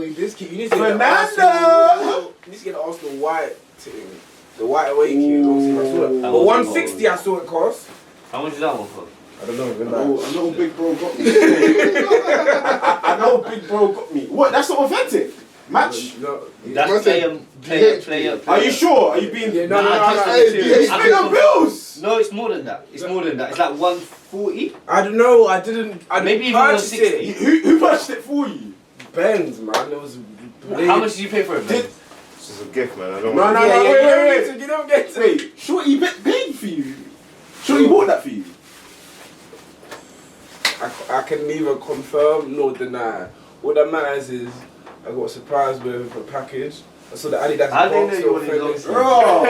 Wait, this kid, you need to get Fernando! You need to get the Arsenal white thing. The white away kit. But 160 I saw it cost. How much is that one for? I don't know. I know Big Bro got me. I know Big Bro got me. What? That's not authentic. Match. No, That's player. Are you sure? Are you being? Yeah, no. He's paying on bills. No, it's more than that. It's more than that. It's like 140. I don't know. I didn't Maybe even purchase 160. it. Who purchased it for you? Benz, man. There was. How much did you pay for it, man? This is a gift, man. I don't No, want wait. You don't get to. Wait, Shorty paid for you. Shorty bought that for you. I can neither confirm nor deny. What that matters is I got surprised with a package. I saw the Adidas How do you know box. you wanted long sleeves? Bro.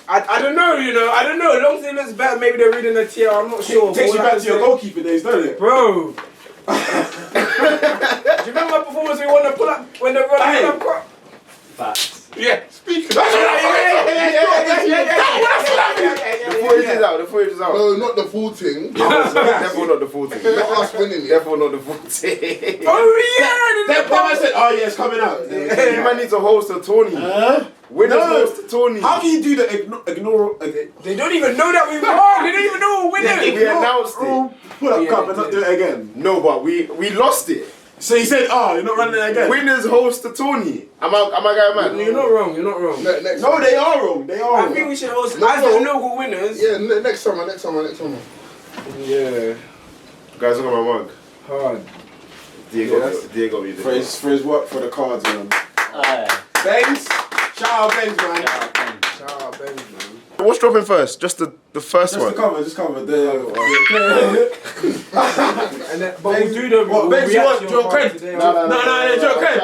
I don't know, you know. I don't know. Long sleeve looks better. Maybe they're reading the tier. I'm not sure. Takes you All I back can to your say- goalkeeper days, doesn't it? Bro. Do you remember my performance when we won the pull up when they run the pull up? Facts. Yeah. Speak. The footage is out. No, not the full thing. Definitely not the full thing. Not us winning it. Definitely not the full thing. Oh yeah! That part I said, oh yeah, it's coming out. You might need to host a tourney. Winners host a tourney. How can you do the ignore? They don't even know that we won. They don't even know we're winning. We announced it. Pull up cup and not do it again. No, but we lost it. So he said, oh, you're not running it again. Winners host a tourney. Am I going mad? You're not wrong. You're not wrong. Next No, time. they are wrong. They are I wrong. think we should host No, as no. the local winners. Yeah, next summer. Yeah. Guys, look at my mug. Hard. Diego, you did. For his work for the cards, man. Aye. Benz, shout out Benz, man. Shout out Benz, man. What's dropping first? Just the first Just one. the cover, just cover. And then, but we'll do the What, Benz, you want Joe Craig? today. No, Joe Craig.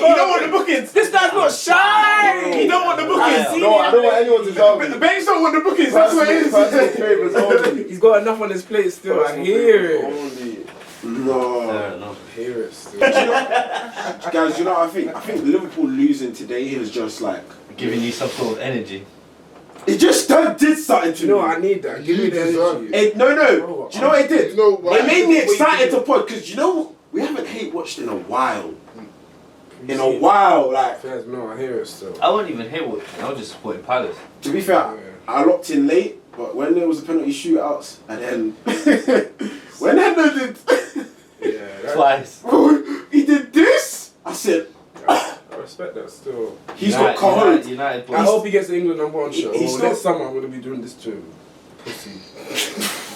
You don't want the bookings. This guy's not shy. You don't want the bookings. No, I don't want anyone to tell me. Benz don't want the bookings. That's what it Personal is. favours only. He's got enough on his plate still. I hear it. Only. No. Fair enough. I hear it still. Guys, you know what I think? I think Liverpool losing today is just like... Giving you some sort of energy. It just did something to You me. know what? I need that. Give me the deserve energy. No. Do you know what it did? You know what? It made me What you excited do? to pod because you know we haven't hate watched in a while. In a while, like Fairs, no, I hear it still. I wasn't even here watching. I was just supporting Palace. to be fair, I locked in late, but when there was the penalty shootouts and then when Hendo did Yeah, Twice. he did this, I said I respect that still. he's got cojones. United I boys. hope he gets the England #1 show. He's Next still- summer I'm gonna be doing this too. Pussy.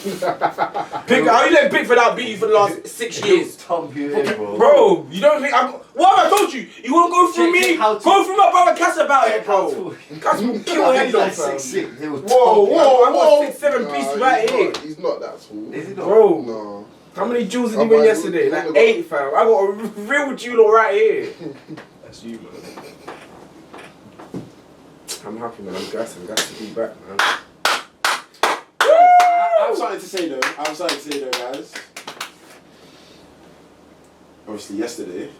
Pick, how you let Pickford outbeat you for the last 6 years? Thump you in, bro. Bro, you don't think what have I told you? You won't go through me? How to- Go through my brother Cass about it, bro. Cass will kill him though, Like fam. 6'6". He was Whoa, I got 6'7" pieces Nah, right here. He's not that tall. Is he not? Bro, No. how many jewels did I'm you win like, yesterday? you Like got- 8, fam. I got a real jewel right here. That's you, man. I'm happy, man. I'm gassed to be back, man. I have something to say though. Guys. Obviously yesterday,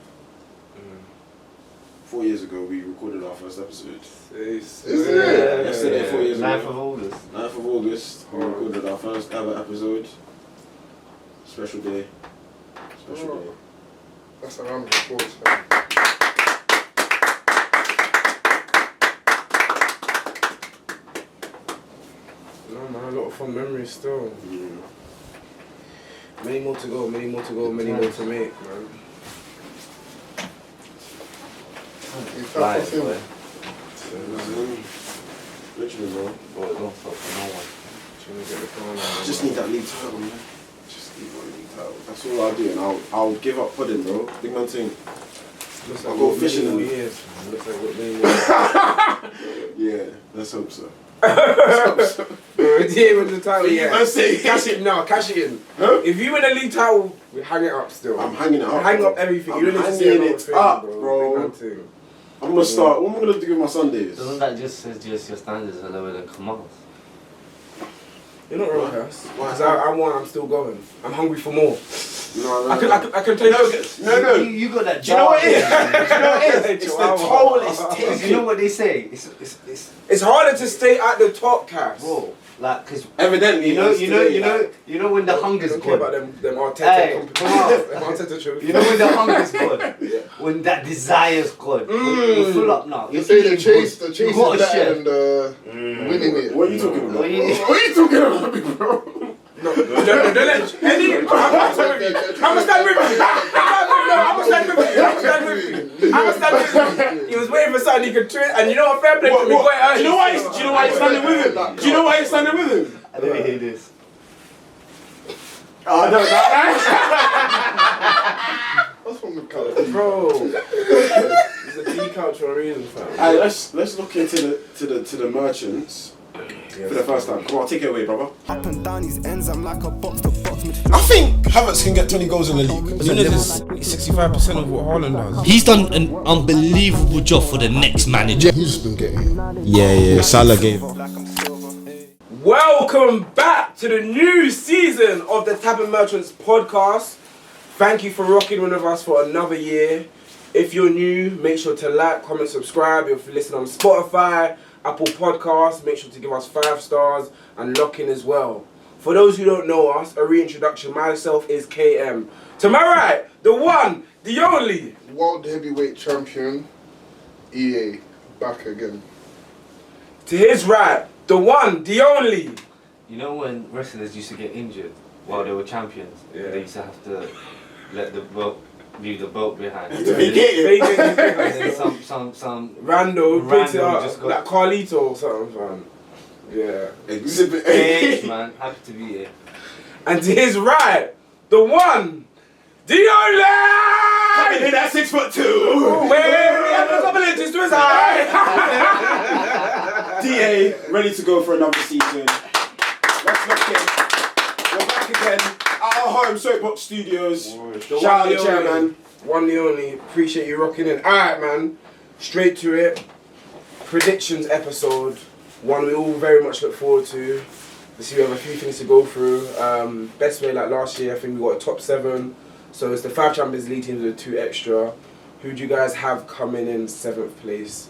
4 years ago, we recorded our first episode. Is it? Yesterday, 4 years 9th ago. of August. 9th of August, we recorded our first ever episode. Special day. Special day. That's a round of applause. fam. No, man, a lot of fun memories still. Yeah. Many more to go, many more to go, many more to make, man. Right, boy. Literally, bro. Boy, don't stop for no one. Trying to get the phone out. Just need that league title, man. Just need one league title. That's all I'll do, and I'll give up pudding, bro. Big man thing. Looks I'll like go we're fishing many in more years. Man. Looks like we're many more. Yeah, let's hope so. Yeah, with the title, yeah. I say, Cash it now, cash it in. Huh? If you win a league title, we hang it up still. I'm hanging it up. Hang bro. up everything. I'm You don't need to see hanging another it thing, up, bro. bro. Big man thing. I'm gonna start. What am I gonna do with my Sundays? Doesn't that just suggest your standards are lower than Kamal's? You're not wrong, Cass. Why? Because I'm still going. I'm hungry for more. No, I can tell you. No. You got that. Do you know what it is? jar. Do you know what it is? It's the toll it's You taking. know what they say? It's It's harder to stay at the top, Cass. bro. Like, cause Evidently, you know when the hunger's Don't care gone. about them Arteta Hey, competitions. Them Arteta trophies. You know when the hunger's gone, when that desire's gone, you're full up now. You say the chase is you got a better chef. than the winning it. What are you talking about? What you- What are you talking about, bro? No, Eddie, I'm gonna stand with you. I'm gonna stand with you. I'm gonna stand with you. He was waiting for something he could twist, and you know what? Fair play to me. Do you know why he's standing with him? Do you know why he's standing with him? I didn't hear this. Oh, no, What's wrong with Callum? Bro, it's a D couch for a reason, fam. Alright, let's look into the merchants for the first time. Come on, take it away, brother. Up and down these ends, I'm like a box to box. I think Havertz can get 20 goals in the league. Nunes is 65% of what Haaland does. He's done an unbelievable job for the next manager. He's been getting. Yeah. Salah gave. Welcome back to the new season of the Tavern Merchants podcast. Thank you for rocking with us for another year. If you're new, make sure to like, comment, subscribe. If you listen on Spotify, Apple Podcasts, make sure to give us 5 stars and lock in as well. For those who don't know us, a reintroduction. Myself is KM. To my right, the one, the only. World heavyweight champion, EA, back again. To his right, the one, the only. You know when wrestlers used to get injured while they were champions? Yeah. They used to have to leave the belt behind. To vacate it. And then some Rando picks it Rando up, just got- like Carlito or something, fam. Yeah. Exhibit AH, man, happy to be here. And to his right, the one, the only. Coming in at 6'2". Wait, we have a couple inches to his eye. DA, ready to go for another season. Let's look in. We're back again at our home Soapbox Studios. Shout out the chairman. One the only. Appreciate you rocking in. Alright, man. Straight to it. Predictions episode. One we all very much look forward to. We have a few things to go through. Best way like last year, I think we got a top 7. So it's the 5 Champions League teams with 2 extra. Who do you guys have coming in 7th place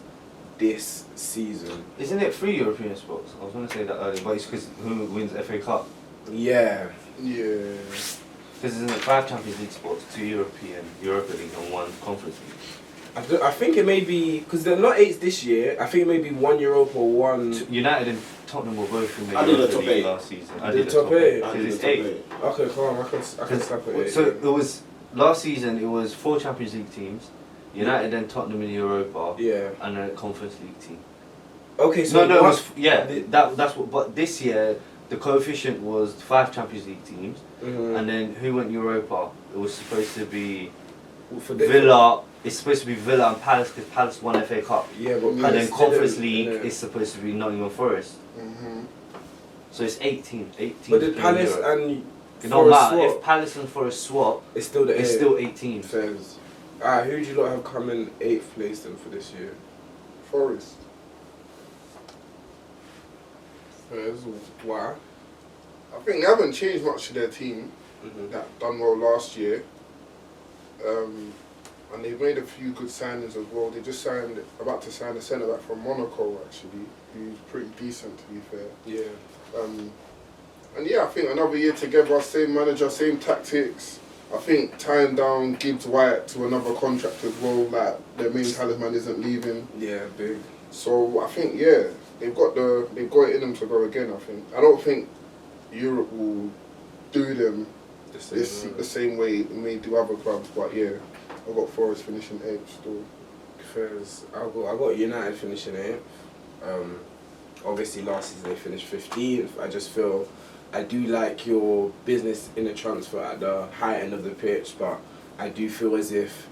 this season? Isn't it 3 European spots? I was going to say that earlier, but it's because who wins FA Cup? Yeah. Yeah. Because isn't it 5 Champions League spots, 2 Europa League and 1 Conference League? I think it may be, because they're not 8s this year, I think it may be 1 Europa or 1... United and Tottenham were both in the I did Europa the top League 8. last season. I did the top 8. Because it's 8. Okay, calm, I can slap it. So it was, last season it was 4 Champions League teams, United and Tottenham in Europa, Yeah. and a Conference League team. Okay, so No, it was, that's what, but this year the coefficient was 5 Champions League teams, and then who went Europa? It was supposed to be for Villa. It's supposed to be Villa and Palace because Palace won FA Cup. Yeah, but And then Conference League yeah. is supposed to be Nottingham Forest. So it's 8 teams. 8 teams. But did in Palace Europe. and It don't matter. Forest If Palace and Forest swap, it's still the it's still 8 teams. Fairs. Alright, who do you lot have coming 8th place then for this year? Forest. Fairs, why? I think they haven't changed much to their team. Mm-hmm. That done well last year. And they've made a few good signings as well. They just about to sign a centre back from Monaco actually, who's pretty decent to be fair. Yeah. And yeah, I think another year together, same manager, same tactics. I think tying down Gibbs White to another contract as well, like their main talisman isn't leaving. Yeah, big. So I think they've got it in them to go again. I think. I don't think Europe will do them the same way it may do other clubs, but yeah, I've got Forest finishing 8th still. Fairs, I got United finishing 8th. Obviously last season they finished 15th. I just feel I do like your business in the transfer at the high end of the pitch, but I do feel as if,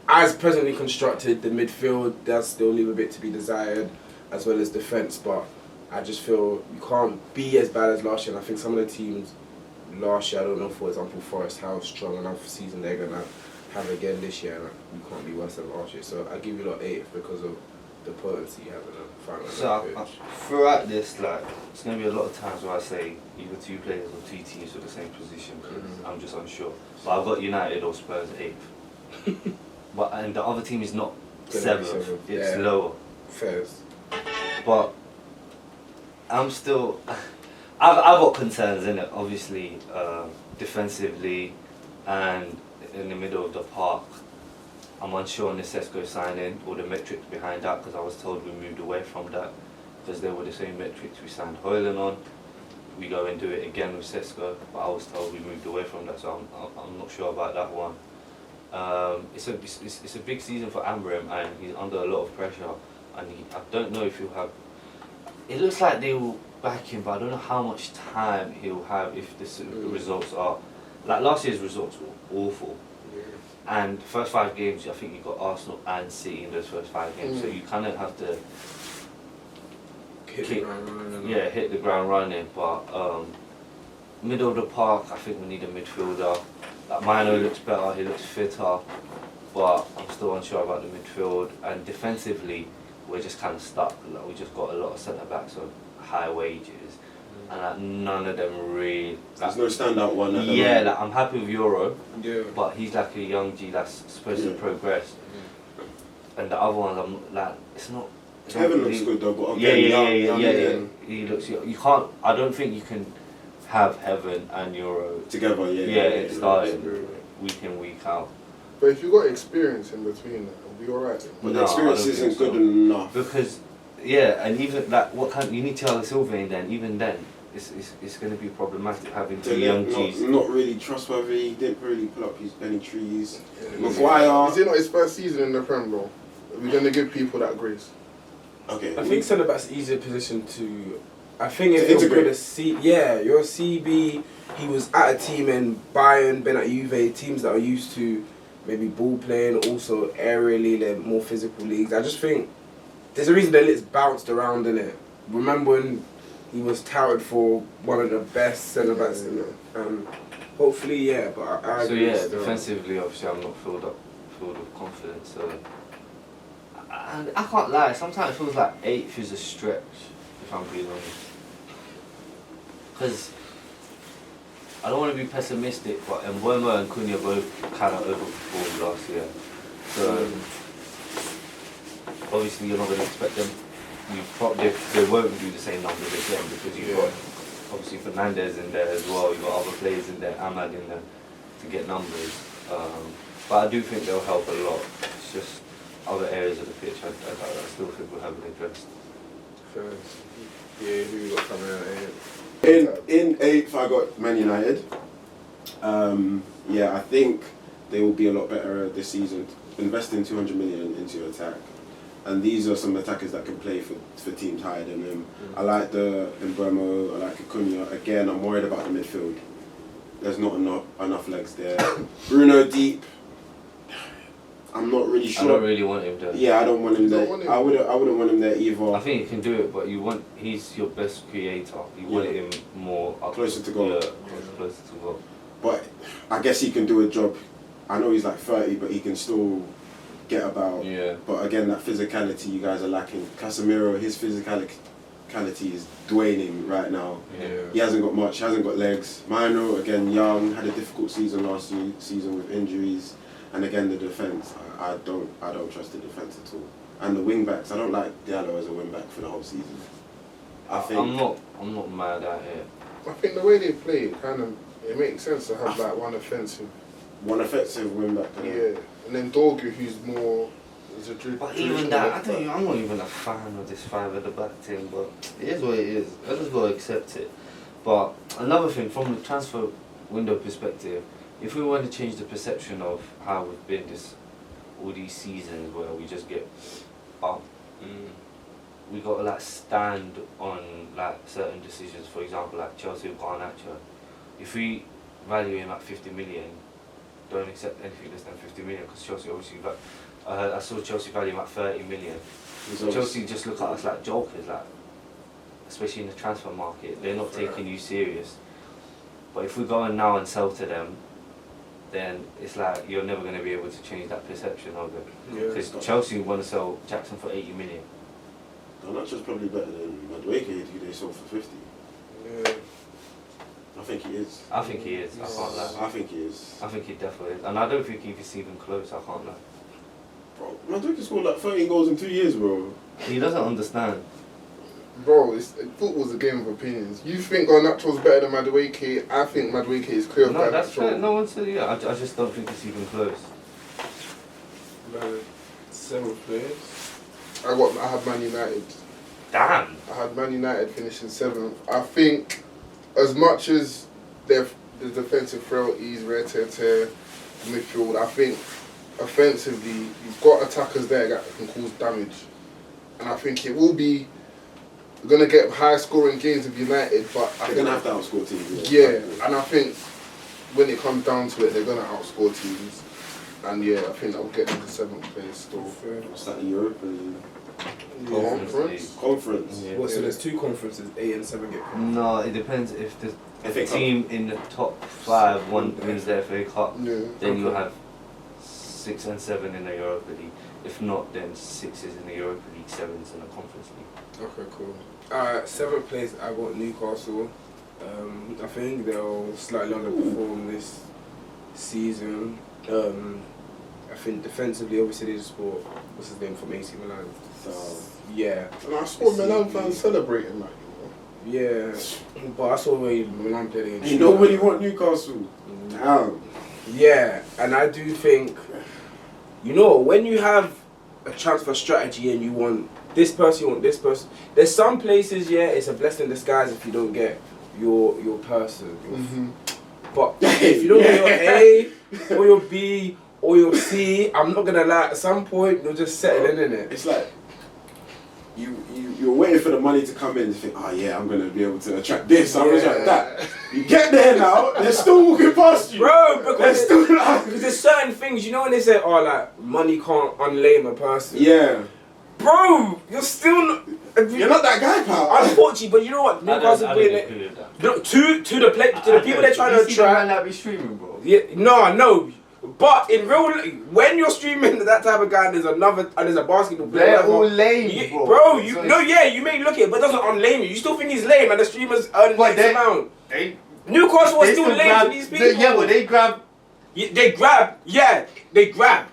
as presently constructed, the midfield does still leave a bit to be desired, as well as defence, but I just feel you can't be as bad as last year, and I think some of the teams last year, I don't know, for example, Forest, how strong enough season they're going to have again this year, and you can't be worse than last year, so I give you lot 8th because of the potency you have in the final So throughout this, like, it's going to be a lot of times where I say either 2 players or 2 teams for the same position because I'm just unsure. But I've got United or Spurs 8th. And the other team is not 7th, it's lower. Fairs. But I'm still. I've got concerns in it. Obviously, defensively, and in the middle of the park. I'm unsure on the Sesko signing or the metrics behind that because I was told we moved away from that because they were the same metrics we signed Hoyland on. We go and do it again with Sesko, but I was told we moved away from that, so I'm not sure about that one. It's a big season for Amram and he's under a lot of pressure, and I don't know if he'll have. It looks like they will back him, but I don't know how much time he'll have if the results are like last year's results were awful. And the first 5 games, I think you got Arsenal and City in those first 5 games, so you kind of have to hit the ground running. But middle of the park, I think we need a midfielder. Like Mino looks better, he looks fitter, but I'm still unsure about the midfield. And defensively, we're just kind of stuck. Like, we just got a lot of centre backs on high wages, and like, none of them really. There's no standout one. Yeah, like, I'm happy with Euro, Yeah. but he's like a young G that's supposed to progress. And the other ones, I'm like, it's not. Heaven looks good though, but yeah. He looks. You can't. I don't think you can have Heaven and Euro together. It's starting week in, week out. But if you got experience in between, it'll be alright. But the experience isn't good enough. Because, and even like you need Thiago Silva in then. Even then, it's going to be problematic having 2 young G's. Not really trustworthy. He didn't really pull up any trees. Maguire. Is it not his first season in the Prem, bro? Are we going to give people that grace? Okay. I think centre back's easier position to. I think if you're good at you're a CB. He was at a team in Bayern, been at Juve, teams that are used to maybe ball playing, also aerially, they're more physical leagues. I just think there's a reason that it's bounced around in it. Remember when he was touted for one of the best centre backs in it? Hopefully, but I agree. Defensively, obviously, I'm not filled with confidence. So. And I can't lie, sometimes it feels like 8th is a stretch, if I'm being honest. Because I don't want to be pessimistic, but Mbeumo and Cunha both kind of overperformed last year. So obviously you're not going to expect them. They won't do the same numbers again because you've got obviously Fernandes in there as well. You've got other players in there, Ahmad in there to get numbers. But I do think they'll help a lot. It's just other areas of the pitch I still think we haven't addressed. Yeah, who you got coming out here? In 8th, I got Man United. I think they will be a lot better this season. Investing 200 million into attack, and these are some attackers that can play for teams higher than them. I like the Mbeumo, I like Cunha. Again, I'm worried about the midfield. There's not enough legs there. Bruno deep. I'm not really sure. I don't really want him there. Yeah, I don't want him there. I wouldn't want him there either. I think he can do it, but he's your best creator. You want him more up closer to goal. Yeah, closer to goal. But I guess he can do a job. I know he's like 30, but he can still get about. Yeah. But again, that physicality you guys are lacking. Casemiro, his physicality is draining right now. Yeah. He hasn't got much. He hasn't got legs. Mino, again, young, had a difficult season last season with injuries. And again, the defence, I don't trust the defence at all. And the wing backs, I don't like Diallo as a wing back for the whole season. I'm not mad at it. I think the way they play, it makes sense to have like one offensive wing back. Yeah, and then Dorgu, who's more is a But even that, I'm not even a fan of this 5 at the back thing. But it is what it is. I just gotta accept it. But another thing, from the transfer window perspective. If we want to change the perception of how we've been all these seasons where we just get up, we got to like stand on like certain decisions. For example, like Chelsea with Garnacho. If we value him at 50 million, don't accept anything less than 50 million because Chelsea obviously. I saw Chelsea value him at 30 million. So Chelsea just look at us like jokers, like especially in the transfer market. They're not taking you serious. But if we go in now and sell to them, then it's like you're never going to be able to change that perception of it. Because Chelsea want to sell Jackson for 80 million. Garnacho's probably better than Madueke, who they sold for 50. Yeah. I think he is. I think he is. I can't lie. I think he is. I think he definitely is. And I don't think he's even close. I can't lie. Bro, Madueke scored like 13 goals in 2 years, bro. He doesn't understand. Bro, football's a game of opinions. You think Garnacho's better than Madueke? I think Madueke is clear of No, that's fair. Garnacho. No one said I just don't think it's even close. 7th place. I had Man United. Damn. I had Man United finishing 7th. I think as much as the defensive frailties, rare tear, midfield, I think offensively you've got attackers there that can cause damage. And I think it will be going to get high scoring games with United, but They're going to have to outscore teams. Yeah, and I think when it comes down to it, they're going to outscore teams. And yeah, I think that will get them to 7th place still. What's that, the European Conference? Yeah. Well, so there's 2 conferences, 8 and 7 get. No, it depends if the FA Cup. team in the top 5 wins the FA Cup, Yeah. then you'll have 6 and 7 in the Europa League. If not, then 6 is in the Europa League, 7 is in the Conference League. Okay, cool. 7th place, I got Newcastle. I think they'll slightly underperform this season. I think defensively, obviously they just bought what's his name from AC Milan. So, Yeah. And I saw Milan fans celebrating that, Yeah, but I saw where Milan played against. ain't nobody want Newcastle. Damn. Yeah, and I do think, you know, when you have a transfer strategy and you want this person, you want this person. There's some places, yeah, it's a blessing in disguise if you don't get your person. But if you don't get your A or your B or your C, I'm not gonna lie. At some point, you'll just settle in it. It's like you're waiting for the money to come in and think, oh yeah, I'm gonna be able to attract this, I'm gonna attract that. You get there now, they're still walking past you. Bro, because still like, there's certain things, you know, when they say, oh, like, money can't unlame a person. yeah. Bro, you're still not. You're not that guy, pal. Unfortunately, but you know what? Newcastle I doing don't it. agree with that. No, to the people they're trying to attract. That be streaming, bro. Yeah, no. But in real, when you're streaming that type of guy, there's a basketball player. They're all lame, bro. You may look it, but it doesn't unlame you. You still think he's lame, and the streamers earn But X amount. They Newcastle was still still lame grab, to these people. Yeah, but they grab. They grab.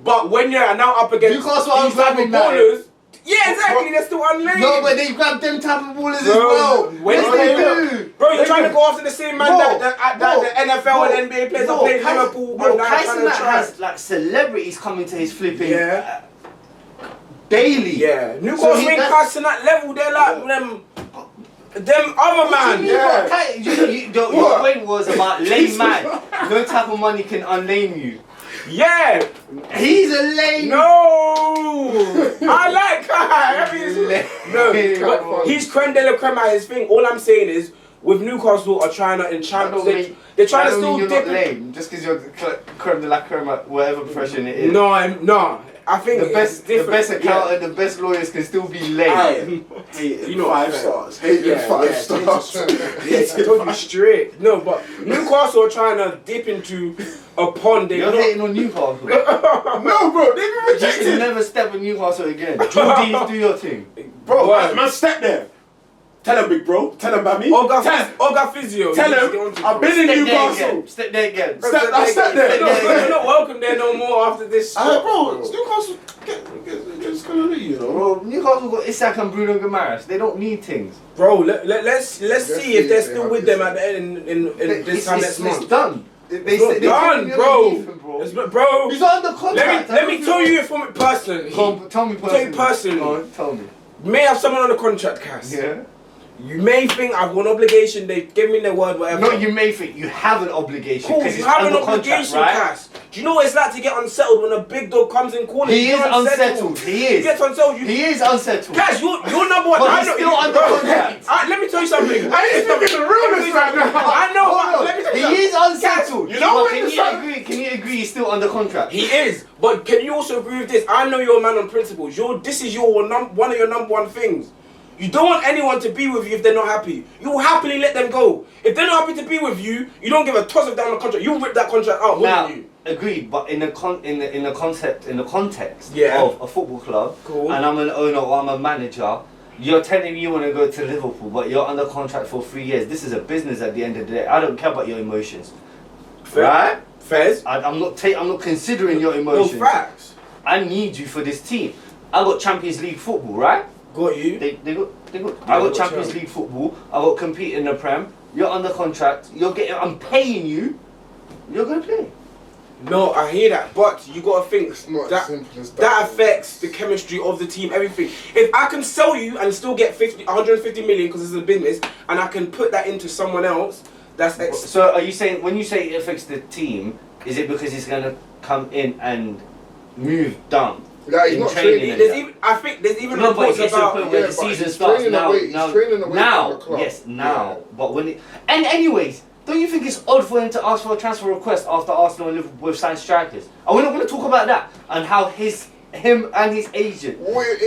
But when you're now up against Newcastle are these type of grabbing that. ballers, yeah, exactly, they're still unlame. No, but they grab them type of ballers as Bro, well. when Yes, they they do. Bro, you're trying to go after the same man Bro, that bro, the NFL and NBA players are playing Liverpool. Bro, and now trying to Kaisonat try. has like celebrities coming to his flipping Yeah. daily. Yeah, Newcastle ain't passing that level. They're like them other man. Yeah. Your point was about lame man. No type of money can unlame you. Yeah, He's a lame. no, I like Kai. He's creme de la creme at his thing. All I'm saying is, with Newcastle are trying to enchant. They're trying to still you're dip. not lame just because you're creme de la creme at whatever profession it is. No. I think The best accountant, the best lawyers can still be lame. Hated 5 stars. Hated 5 stars. I told you straight. No, but Newcastle are trying to dip into a pond. You're hating on Newcastle. No, bro, they've been You rejected. can never step in Newcastle again. Jordy, do your thing. Bro, What? man, step there. Tell him, big bro. Tell him about me. Oga Physio. Tell him, I've been in Newcastle. Step there again. I stepped there. You're not welcome there no more after this. Bro, it's Newcastle. It's gonna leave, you know. Bro, Newcastle got Isak and Bruno Guimaraes. They don't need things. Bro, let's see if they're still with them at the end in this time next month. It's done. It's not done, bro. Bro, He's not under contract. let me tell you from it personally. Tell me personally. Go on, Tell me. You may have someone on the contract, Cass. Yeah. You may think I've got an obligation. They give me their word, whatever. No, you may think you have an obligation. Cool, Because you it's have an under contract, obligation, right? Cass. Do you know what it's like to get unsettled when a big dog comes in calling? He you? is unsettled. He is. You get unsettled. He is unsettled. Cass, you're number one. But I he's know, still under bro, contract. Let me tell you something. I ain't thinking the realness right now. I know. Hold on. Let me tell you He is unsettled. You know But what can this you is? agree? Can you agree he's still under contract? He is, but can you also agree with this? I know you're a man on principles. This is one of your number one things. You don't want anyone to be with you if they're not happy. You will happily let them go. If they're not happy to be with you, you don't give a toss of down the contract. You rip that contract out, Now, wouldn't you? agreed, but in the context Yeah. of a football club, Cool. and I'm an owner or I'm a manager, you're telling me you want to go to Liverpool, but you're under contract for 3 years. This is a business at the end of the day. I don't care about your emotions, right? Fairs? I'm not considering your No emotions. facts. I need you for this team. I got Champions League football, right? Got you. They They're good. Yeah, I got they got Champions League football. I got compete in the Prem. You're under contract. I'm paying you. You're gonna play. No, I hear that, but you gotta think It's not as that simple as that. that affects the chemistry of the team, everything. If I can sell you and still get 150 million because it's a business, and I can put that into someone else, that's So are you saying when you say it affects the team, is it because he's gonna come in and move down? Like, he's in not training training. and that? I think there's even No, but it reports gets to a about. point where yeah, the but season he's starts training now. away- he's training away now, from the club. yes, now. But when and anyways, don't you think it's odd for him to ask for a transfer request after Arsenal and Liverpool have signed strikers? And we're not going to talk about that and how him and his agent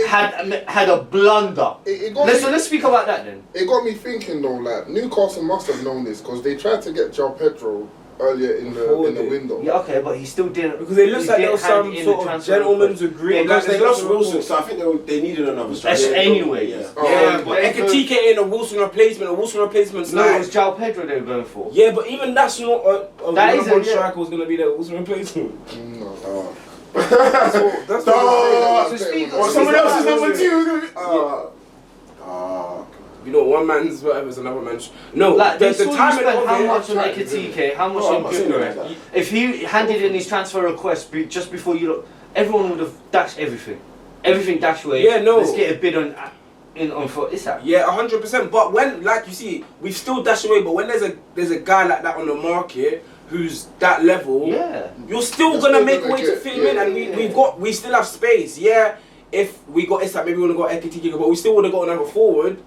had a blunder. Let's speak about that then. It got me thinking though, like Newcastle must have known this because they tried to get João Pedro earlier in the window. Yeah, okay, but he still didn't. Because it looks he like there didn't was hand some in the sort of transfer gentleman's request. agreement. Because they lost Wilson. Wilson, so I think they needed another striker. That's anyways. Yeah. Yeah, but Ekitike ain't a Wilson replacement's No, like. it was João Pedro they were going for. Yeah, but even that's not a That number one isn't, yeah. striker was gonna be the Wilson replacement. No. That's what So I'm saying. speak- Or someone else's number 2 is going to be... You know, one man's whatever is another man's. No, Like they the saw you timing spend of how it. much on Ekitike, how much No, I'm on not saying Gyökeres. that. If he handed in his transfer request just before you look, everyone would have dashed everything. Everything dashed away. Yeah, no. Let's get a bid on for Isak. Yeah, 100%. But when, like you see, we've still dashed away. But when there's a guy like that on the market who's that level, Yeah. you're still You're gonna still make a gonna way to get- fit him in, and we still have space. Yeah, if we got Isak, maybe we would have got Ekitike, but we still would have got another forward.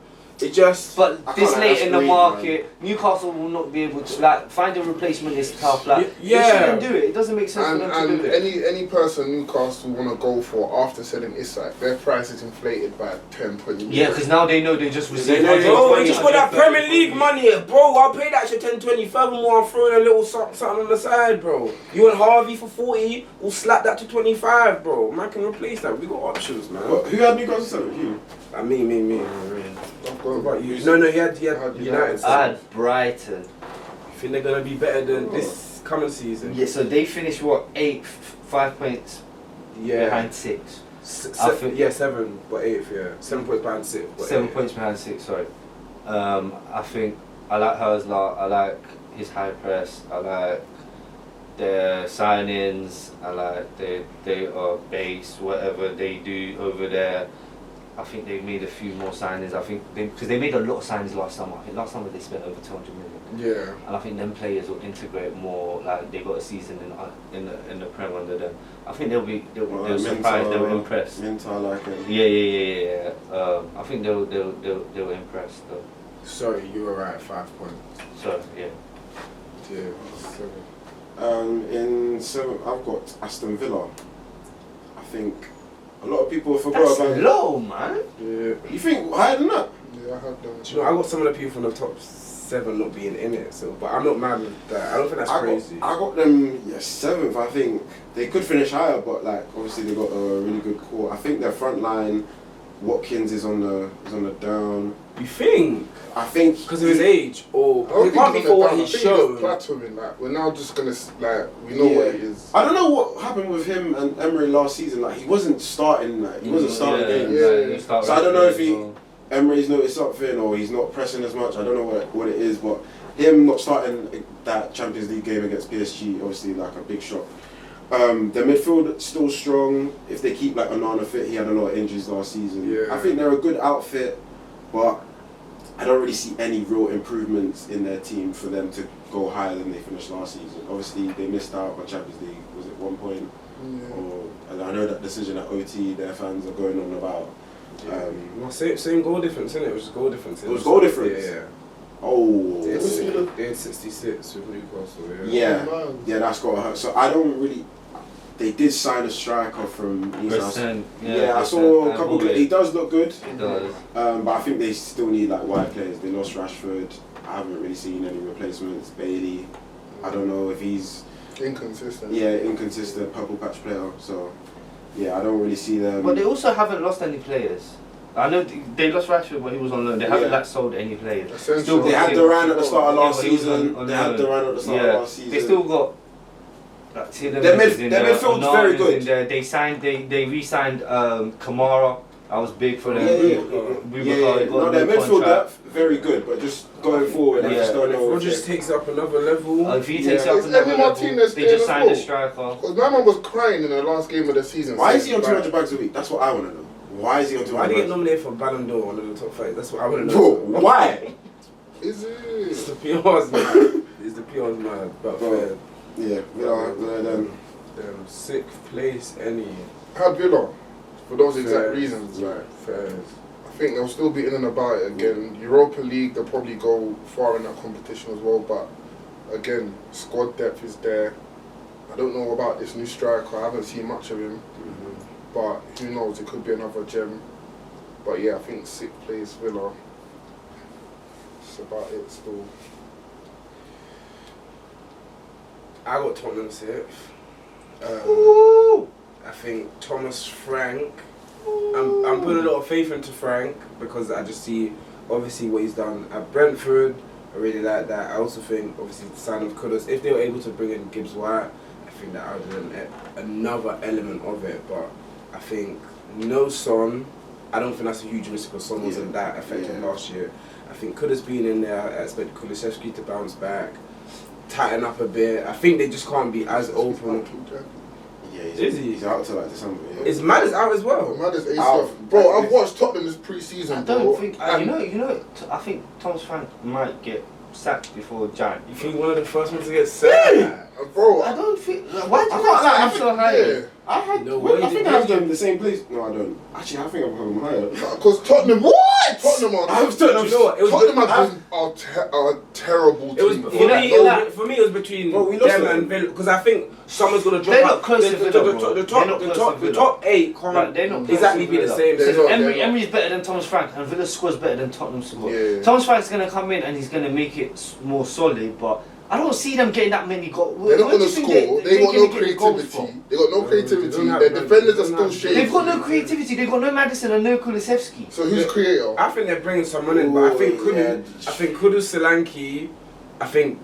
It just. But I this can't late like in the that's market, Newcastle will not be able to like find a replacement is tough. Like Yeah. they shouldn't do it. It doesn't make sense And, for them to and do it. any person Newcastle want to go for after selling Isak, their price is inflated by 10, 20 million. Yeah, because now they know they just received. know they- Bro, we 120, just got that 130, Premier League money, bro. I'll pay that shit 10, 20. Furthermore, I'm throwing a little something on the side, bro. You want Harvey for 40? We'll slap that to 25, bro. Man can replace that. We got options, man. Who had Newcastle 7? You? Me. I've What gone about you. you? No, he had United. United. I had Brighton. You think they're gonna be better than this coming season? Yeah, so they finished what 8th, 5 points Yeah. behind 6. I think- 7, but 8th, yeah. 7 points behind 6. But 7 8th. points behind 6. Sorry. I think I like Herzler. I like his high press. I like their signings. I like they are base whatever they do over there. I think they made a few more signings. I think because they made a lot of signings last summer. I think last summer they spent over 200 million. Yeah. And I think them players will integrate more. Like they got a season in the Prem under them. I think they'll surprised. They'll impress. Minter, like him. Yeah. I think they'll impress though. Sorry, you were right. 5 points. So yeah. Yeah. 7. In 7, I've got Aston Villa. I think a lot of people forgot That's about it. low, man. Yeah. You think higher than that? Yeah, I had them. Do you know, I got some of the people from the top 7 not being in it, so but I'm not mad with that. I don't think that's crazy. I got them 7th. I think they could finish higher, but like obviously they got a really good core. I think their front line, Watkins is on the down. You think? I think Because of his age, or I don't it think can't be he's for on the what down. he I think showed. he's plateauing. Like we're now just gonna we know what it is. I don't know what happened with him and Emery last season. Like he wasn't starting. He wasn't starting games. Yeah. So I don't know if Emery's noticed something or he's not pressing as much. I don't know what it is, but him not starting that Champions League game against PSG, obviously like a big shock. Their midfield still strong. If they keep like Onana fit, he had a lot of injuries last season. Yeah. I think they're a good outfit, but I don't really see any real improvements in their team for them to go higher than they finished last season. Obviously, they missed out on Champions League. Was it 1 point? Yeah. And I know that decision at OT, their fans are going on about. Well, same goal difference, innit? It was goal difference. It was goal difference? Yeah. Oh. They Yeah. had 66 with Newcastle. Yeah, Oh, man. yeah, that's got to hurt. So I don't really. They did sign a striker from Newcastle. Yeah, I saw a couple. He does look good. He does. But I think they still need like wide players. They lost Rashford. I haven't really seen any replacements. Bailey, I don't know if he's Inconsistent. inconsistent purple patch player. So yeah, I don't really see them. But they also haven't lost any players. I know they lost Rashford, but he was on loan. They haven't Yeah. like sold any players. Essentially. Still They got had Duran at the start of last Yeah, but he was season. on They had loan. Duran at the start of last season. They still got. Like, Their midfield's very good. They re-signed Kamara. I was big for them. Yeah. No, their midfield depth very good, but just going forward, I just don't If know. Rodgers takes it up another level, If he takes it up Is another Emi level, Martinez they just staying signed as a striker. Because my man was crying in the last game of the season. Why is he saying, on 200 bags a week? That's what I want to know. Why is he on 200 why did he get bags? nominated for Ballon d'Or, one of the top 5? That's what I want to Bro, know. why? Is It's it? the PR's man. It's the PR's man. But Bro. Yeah, them 6th place, any. Had Villa for those exact Fair. reasons. right. Fairs. I think they'll still be in and about it again. Europa League, they'll probably go far in that competition as well. But again, squad depth is there. I don't know about this new striker. I haven't seen much of him. But who knows? It could be another gem. But yeah, I think 6th place Villa. That's about it still. I got Tottenham 6th. I think Thomas Frank. I'm putting a lot of faith into Frank because I just see obviously what he's done at Brentford. I really like that. I also think obviously the sign of Kudus. If they were able to bring in Gibbs White, I think that would have been another element of it. But I think no Son. I don't think that's a huge risk because Son wasn't that effective last year. I think Kudus being in there, I expect Kulusevski to bounce back, tighten up a bit. I think they just can't be as open. Yeah, Is he? He's out till like December. Yeah. Is Maddis out as well? Man is ACL. Bro, I've watched Tottenham this pre-season, I bro. don't think. and I think Thomas Frank might get sacked before Jan. You think one of the first ones to get sacked? Bro, I don't think. Why do I you can't lie, I think so high? yeah. I had. No well, way I did think I you- have them in the same place. No, I don't. Actually, I think I'm having them higher. Because Tottenham, Tottenham are. I was Tottenham. You know what? It was Tottenham I- are terrible. It was team. for me. It was between Bro, we lost them them. and Villa because I think someone's gonna drop They're out. not close to Villa, bro. The They're not close to the Villa. top 8 can't Like, they're not close exactly to be the Villa. same. They're not. Emery's better than Thomas Frank, and Villa's squad's better than Tottenham's squad. Yeah. Thomas Frank's gonna come in and he's gonna make it more solid, but I don't see them getting that many goals. They're not Where do gonna you think score. They got no gonna get the goals creativity. from? They got no They creativity. don't have Their no- defenders they are don't still have- shaky. They've got no creativity. They've got no Maddison and no Kulusevski. So who's creator? I think they're bringing someone in, but I think Ooh, yeah. Kudus Solanke. I think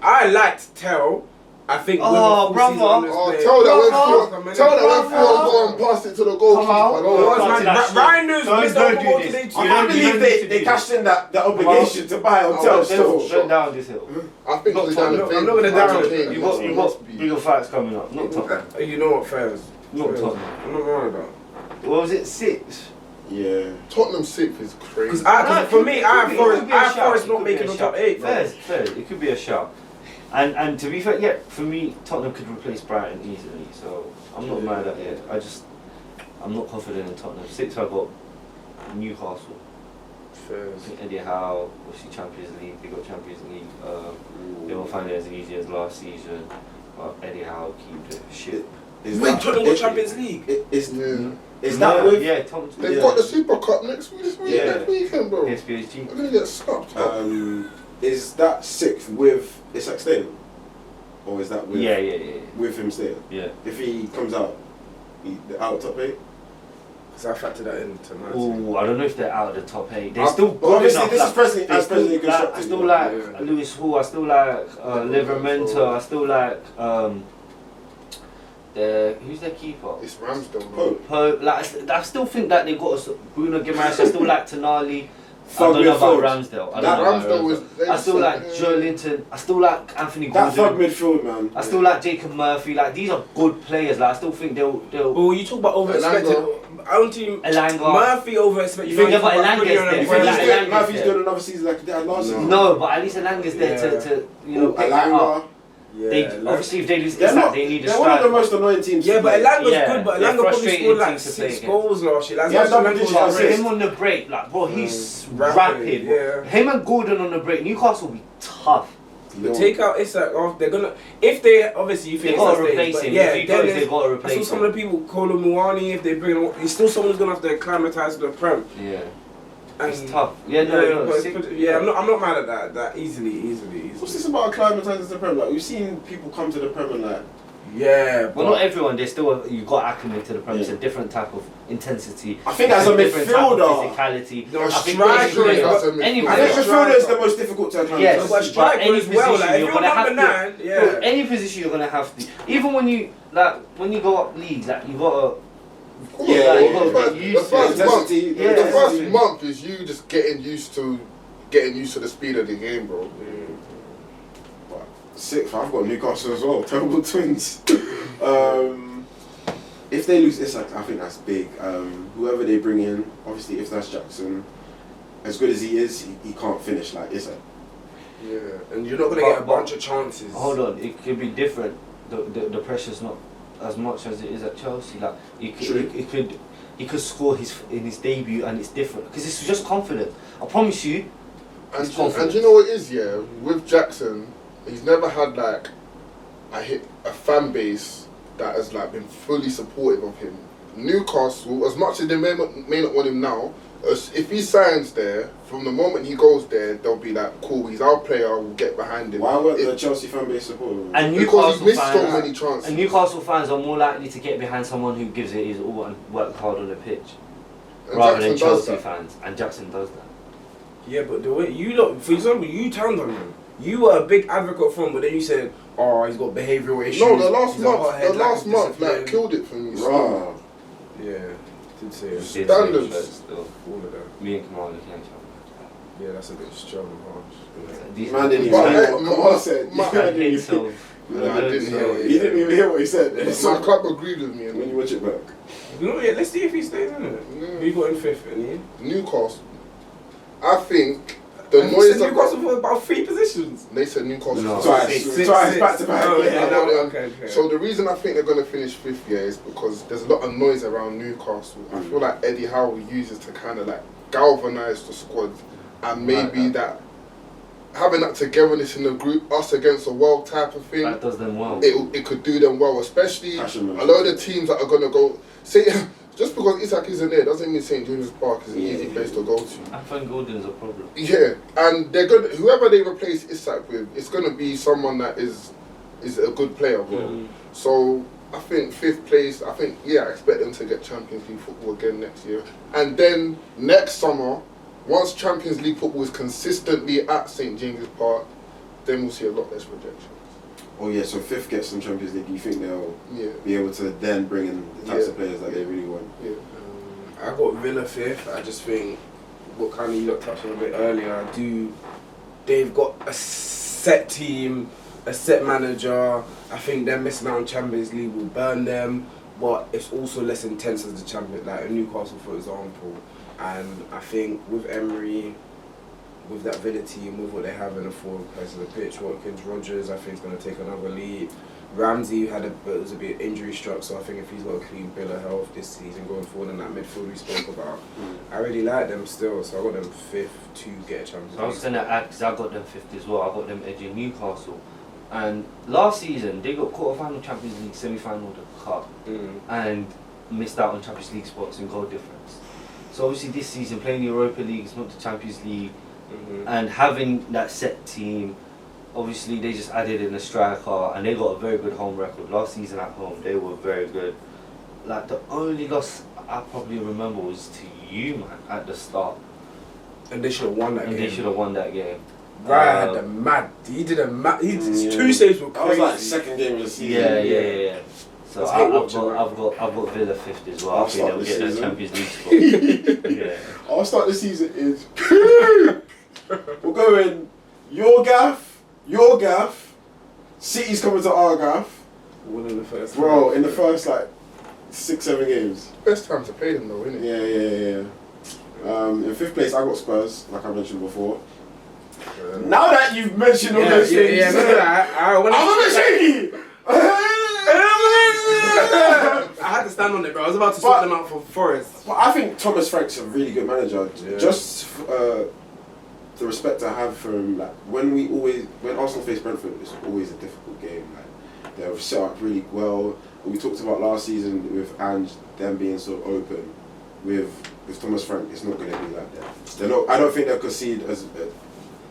I liked Tell. I think Oh, brother. Tell that went through and passed it to the goalkeeper. Come on. No, Come on. Ryan News missed don't the do ball this. today You too. I don't- can't you believe don't they need to do cashed in that obligation to buy on Tel still. Don't down this hill. I think Not it's Tottenham. down the I'm not gonna down it. You got bigger fights coming up. Not Tottenham. You know what, Fairs? Not Fairs. Tottenham. I'm not worried about. What was it? 6? Yeah. Tottenham 6th is crazy. Because for me, I have Forest Forest not making the top 8. Fair. It could be a shout. And to be fair, yeah, for me, Tottenham could replace Brighton easily. So I'm not mad at it. I'm not confident in Tottenham. 6th, I got Newcastle. I think Eddie Howe, obviously Champions League. They got Champions League. They won't find it as easy as last season. But Eddie Howe keep the shit. Wait, Tottenham got Champions League. Is that with? Yeah, Tottenham. They've got the Super Cup next Yeah. weekend, bro. PSPHG. They're gonna get stopped. Is that 6th with Isak staying? Or is that with Yeah. with him staying? Yeah. If he comes out, out of top 8? Because I factored that into my team. Oh, I don't know if they're out of the top 8. They're still But good obviously enough. this is presently they as still presently like, I constructed. still yeah. like Yeah. Lewis Hall. I still like Livermento. I still like who's their keeper? It's Ramsdale, bro. Pope. Like I still think that they got Bruno Guimaraes. I still like Tonali. I Thug don't know about midfield. Ramsdale. I That don't know about Ramsdale was. Ramsdale. I still like Joe Linton. I still like Anthony That thug Gordon. midfield, man. I still like Jacob Murphy. Like these are good players. Like I still think they'll. But when you talk about over-expected, I don't think Elanga. Murphy over-expected. You think about Elanga's there? You Well, think like he's Elanga's doing, Murphy's there. doing another season like he did last season? No, but at least Elanga's there Yeah. to pick that up. They obviously if they lose They're Isak, not. they need a They're one of the striker. most annoying teams. Yeah, to but play. Elanga's Yeah, good, but they're Elanga probably frustrating scored like teams to play 6 against. goals last year. Like, Yeah, that's double Elanga's digits got assists. Him on the break, like bro, he's Rapid, rapid. yeah. Him and Gordon on the break, Newcastle will be tough. But take out Isak off, they're gonna. If they obviously you They think gotta Isak stays, replace but him. yeah, If he then goes, there's- they gotta I saw replace some him. of the people Kolo Muani. If they bring him, he's still someone's gonna have to acclimatise to the Prem. Yeah, And it's tough. Yeah, no, but sick- I'm not mad at that. That easily. What's this about acclimatising to the Prem? Like we've seen people come to the Prem and like. Yeah, Well, not everyone. There's still you got to acclimate to the Prem. It's a Yeah. different type of intensity. I think as a different type of midfielder, physicality. No, I think striker basically- is that's a any midfielder. I think position- midfielder is the most difficult to acclimatise. Yes, but striker any as well. position Like, if you're you're gonna have number to. 9, yeah. Bro, any position you're gonna have to. Even when you go up leagues, like you gotta Yeah, Like, you gotta get The used to first it. month, Intensity, Yeah. the first month is you just getting used to the speed of the game, bro. Sixth, I've got Newcastle as well. Terrible twins. If they lose Isak, I think that's big. Whoever they bring in, obviously, if that's Jackson, as good as he is, he can't finish like Isak. Yeah, and you're not going to get a bunch of chances. Hold on, it could be different. The pressure's not as much as it is at Chelsea. Like he could score in his debut and it's different because it's just confident. I promise you. And you know what it is, yeah? With Jackson, he's never had like a fan base that has like been fully supportive of him. Newcastle, as much as they may not want him now, if he signs there, from the moment he goes there, they'll be like, cool, he's our player, we'll get behind him. Why weren't the Chelsea fan base supportive? And Because he's missed Newcastle so fans, many chances. and Newcastle fans are more likely to get behind someone who gives it his all and work hard on the pitch, And rather Jackson than does Chelsea that. fans. And Jackson does that. Yeah, but the way you look, for example, you turned on him. You were a big advocate for him, but then you said, "Oh, he's got behavioural issues." No, the last he's a hothead, month, lack of like discipline. killed it for me. Rah. Yeah, did say it. Standards. Still, All of that. me and Kamala can't Yeah, that's a bit strong and harsh. These Man didn't even But hear I- what Kamal said. my- Man didn't hits even- of No, I didn't hear it. You didn't even hear what he said. My club agreed with me. When you And watch it back. You know, yeah, let's see if he stays in it. Yeah. Who you got in fifth, and Newcastle, I think the and noise said Newcastle of for about 3 positions. they said Newcastle. No. Twice, back to back. Oh, Yeah, yeah, I no, know. okay. So the reason I think they're going to finish fifth here is because there's a lot of noise around Newcastle. I feel like Eddie Howe uses to kind of like galvanise the squad, and maybe that having that togetherness in the group, us against the world type of thing, that does them well. it could do them well, especially Passion, man. a lot of the teams that are going to go. Say, just because Isak isn't there doesn't mean St James's Park is an easy place to go to. I think Gordon's a problem. Yeah, and they're good. Whoever they replace Isak with, it's going to be someone that is a good player, bro. So I think fifth place. I expect them to get Champions League football again next year, and then next summer, once Champions League football is consistently at St James's Park, then we'll see a lot less rejection. Oh yeah, so fifth gets some Champions League. You think they'll Yeah, be able to then bring in the types Yeah. of players that they really want? yeah. I got Villa fifth. I just think what kind of you looked touched on a bit earlier. They've got a set team, a set manager. I think them missing out on Champions League will burn them, but it's also less intense as the Champions, like Newcastle for example. And I think with Emery, with that Villa team, with what they have in the forward place of the pitch, Watkins, Rodgers, I think is going to take another leap. Ramsey was a bit injury struck, so I think if he's got a clean bill of health this season going forward, and that midfield we spoke about, I really like them still. So I got them fifth to get a Champions So I was League. going to add, because I got them fifth as well, I got them edging Newcastle. And last season, they got quarter-final Champions League, semi-final of the Cup, and missed out on Champions League spots and goal difference. So obviously this season, playing the Europa League, it's not the Champions League, and having that set team, obviously they just added in a striker, and they got a very good home record. Last season at home, they were very good. Like, the only loss I probably remember was to you, man, at the start. And they should have won that And game. they should have won that game. Ryan had the mad. He did a mad. His Yeah. 2 saves were That was like crazy. second game of the season. Yeah. So Let's I've hate watching got Villa fifth as well. I'll I think start they'll this get that season. Champions League spot. Yeah. Our start this season is we're going your gaff, City's coming to our gaff. Winning the first. Bro, in the first like 6-7 games. Best time to play them though, isn't it? Yeah. In fifth place I got Spurs, like I mentioned before. Now that you've mentioned all those things, Yeah, no, when I'm a bit shaky. I had to stand on it, bro. I was about to sort them out for Forest. Well, I think Thomas Frank's a really good manager. Yeah. Just the respect I have for him, like when Arsenal face Brentford, it's always a difficult game. Like they were set up really well. We talked about last season with Ange, them being so open. With Thomas Frank, it's not going to be like that. They're not. I don't think they'll concede as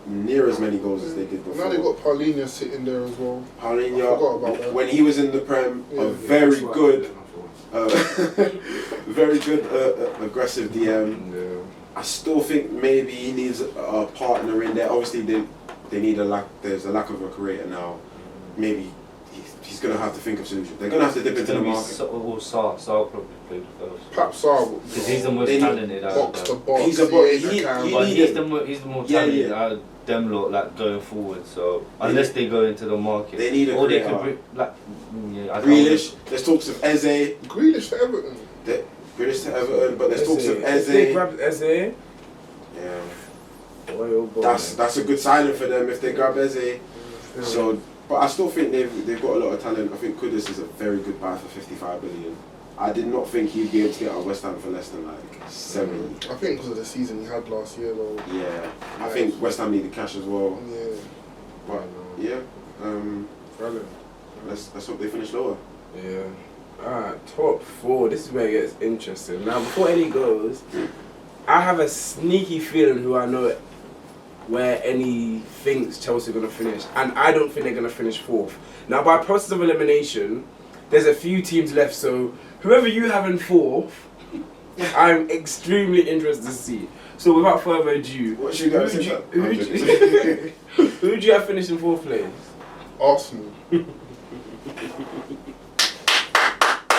near as many goals as they did before. Now they've got Paulinho sitting there as well. I forgot Paulinho, about that. when he was in the Prem, Yeah. a very That's what I good, did, very good aggressive DM. Yeah. I still think maybe he needs a partner in there. Obviously, they need there's a lack of a creator now. Maybe he's gonna have to think of solutions. They're gonna have to dip into the market. Saul probably played first. Perhaps Saar. Because he's the most talented out Box of to them. box. He's a box. But he's the more talented out of them lot, like going forward. So unless they go into the market, they need a or they creator. could bring, like Grealish. There's talks of Eze. Grealish to Everton. Grealish to Everton, but there's talks of If they grab Eze, yeah. boy, That's a good signing for them if they grab Eze. So, but I still think they've got a lot of talent. I think Kudus is a very good buy for 55 billion. I did not think he'd be able to get out of West Ham for less than like 70. I think because of the season he had last year though. Yeah, I think West Ham needed cash as well. Yeah. But yeah, let's hope they finish lower. Yeah. Alright, top 4. This is where it gets interesting. Now, before Eddie goes, I have a sneaky feeling who I know where Eddie thinks Chelsea are going to finish. And I don't think they're going to finish 4th. Now, by process of elimination, there's a few teams left. So, whoever you have in 4th, I'm extremely interested to see. So, without further ado, What should you guys say? who do you have finished in 4th place? Arsenal.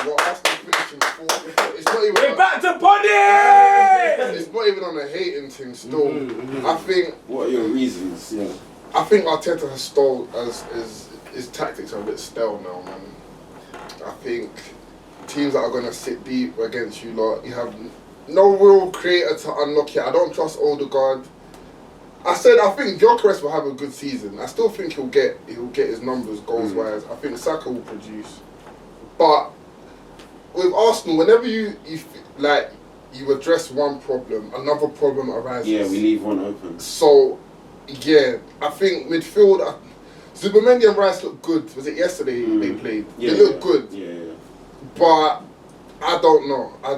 Well, Arsenal finishing 4th. It's not even. We're back to Pony! It's not even on a hating thing still. I think. What are your reasons? Yeah. I think Arteta has stole his tactics are a bit stale now, man. I think teams that are gonna sit deep against you lot, you have no real creator to unlock it. I don't trust Odegaard. I think Gyökeres will have a good season. I still think he'll get his numbers goals wise. I think Saka will produce. But with Arsenal, whenever you address one problem, another problem arises. Yeah, we leave one open. So, yeah, I think midfield. Zubimendi and Rice look good. Was it yesterday they played? Yeah, they look good. Yeah. But I don't know. Well,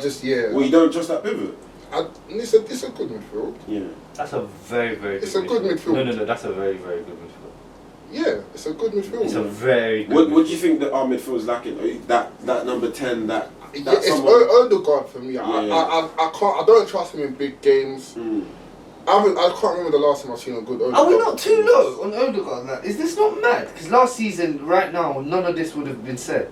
you don't trust that pivot. It's a good midfield. Yeah. That's a very, very good It's a good midfield. No, that's a very, very good midfield. Yeah, it's a good midfield. It's a very good What do you think that our midfield is lacking? That number 10, it's Odegaard for me. I don't trust him in big games. I can't remember the last time I've seen a good Odegaard. Are we not too low on Odegaard? Like, is this not mad? Because last season, right now, none of this would have been said.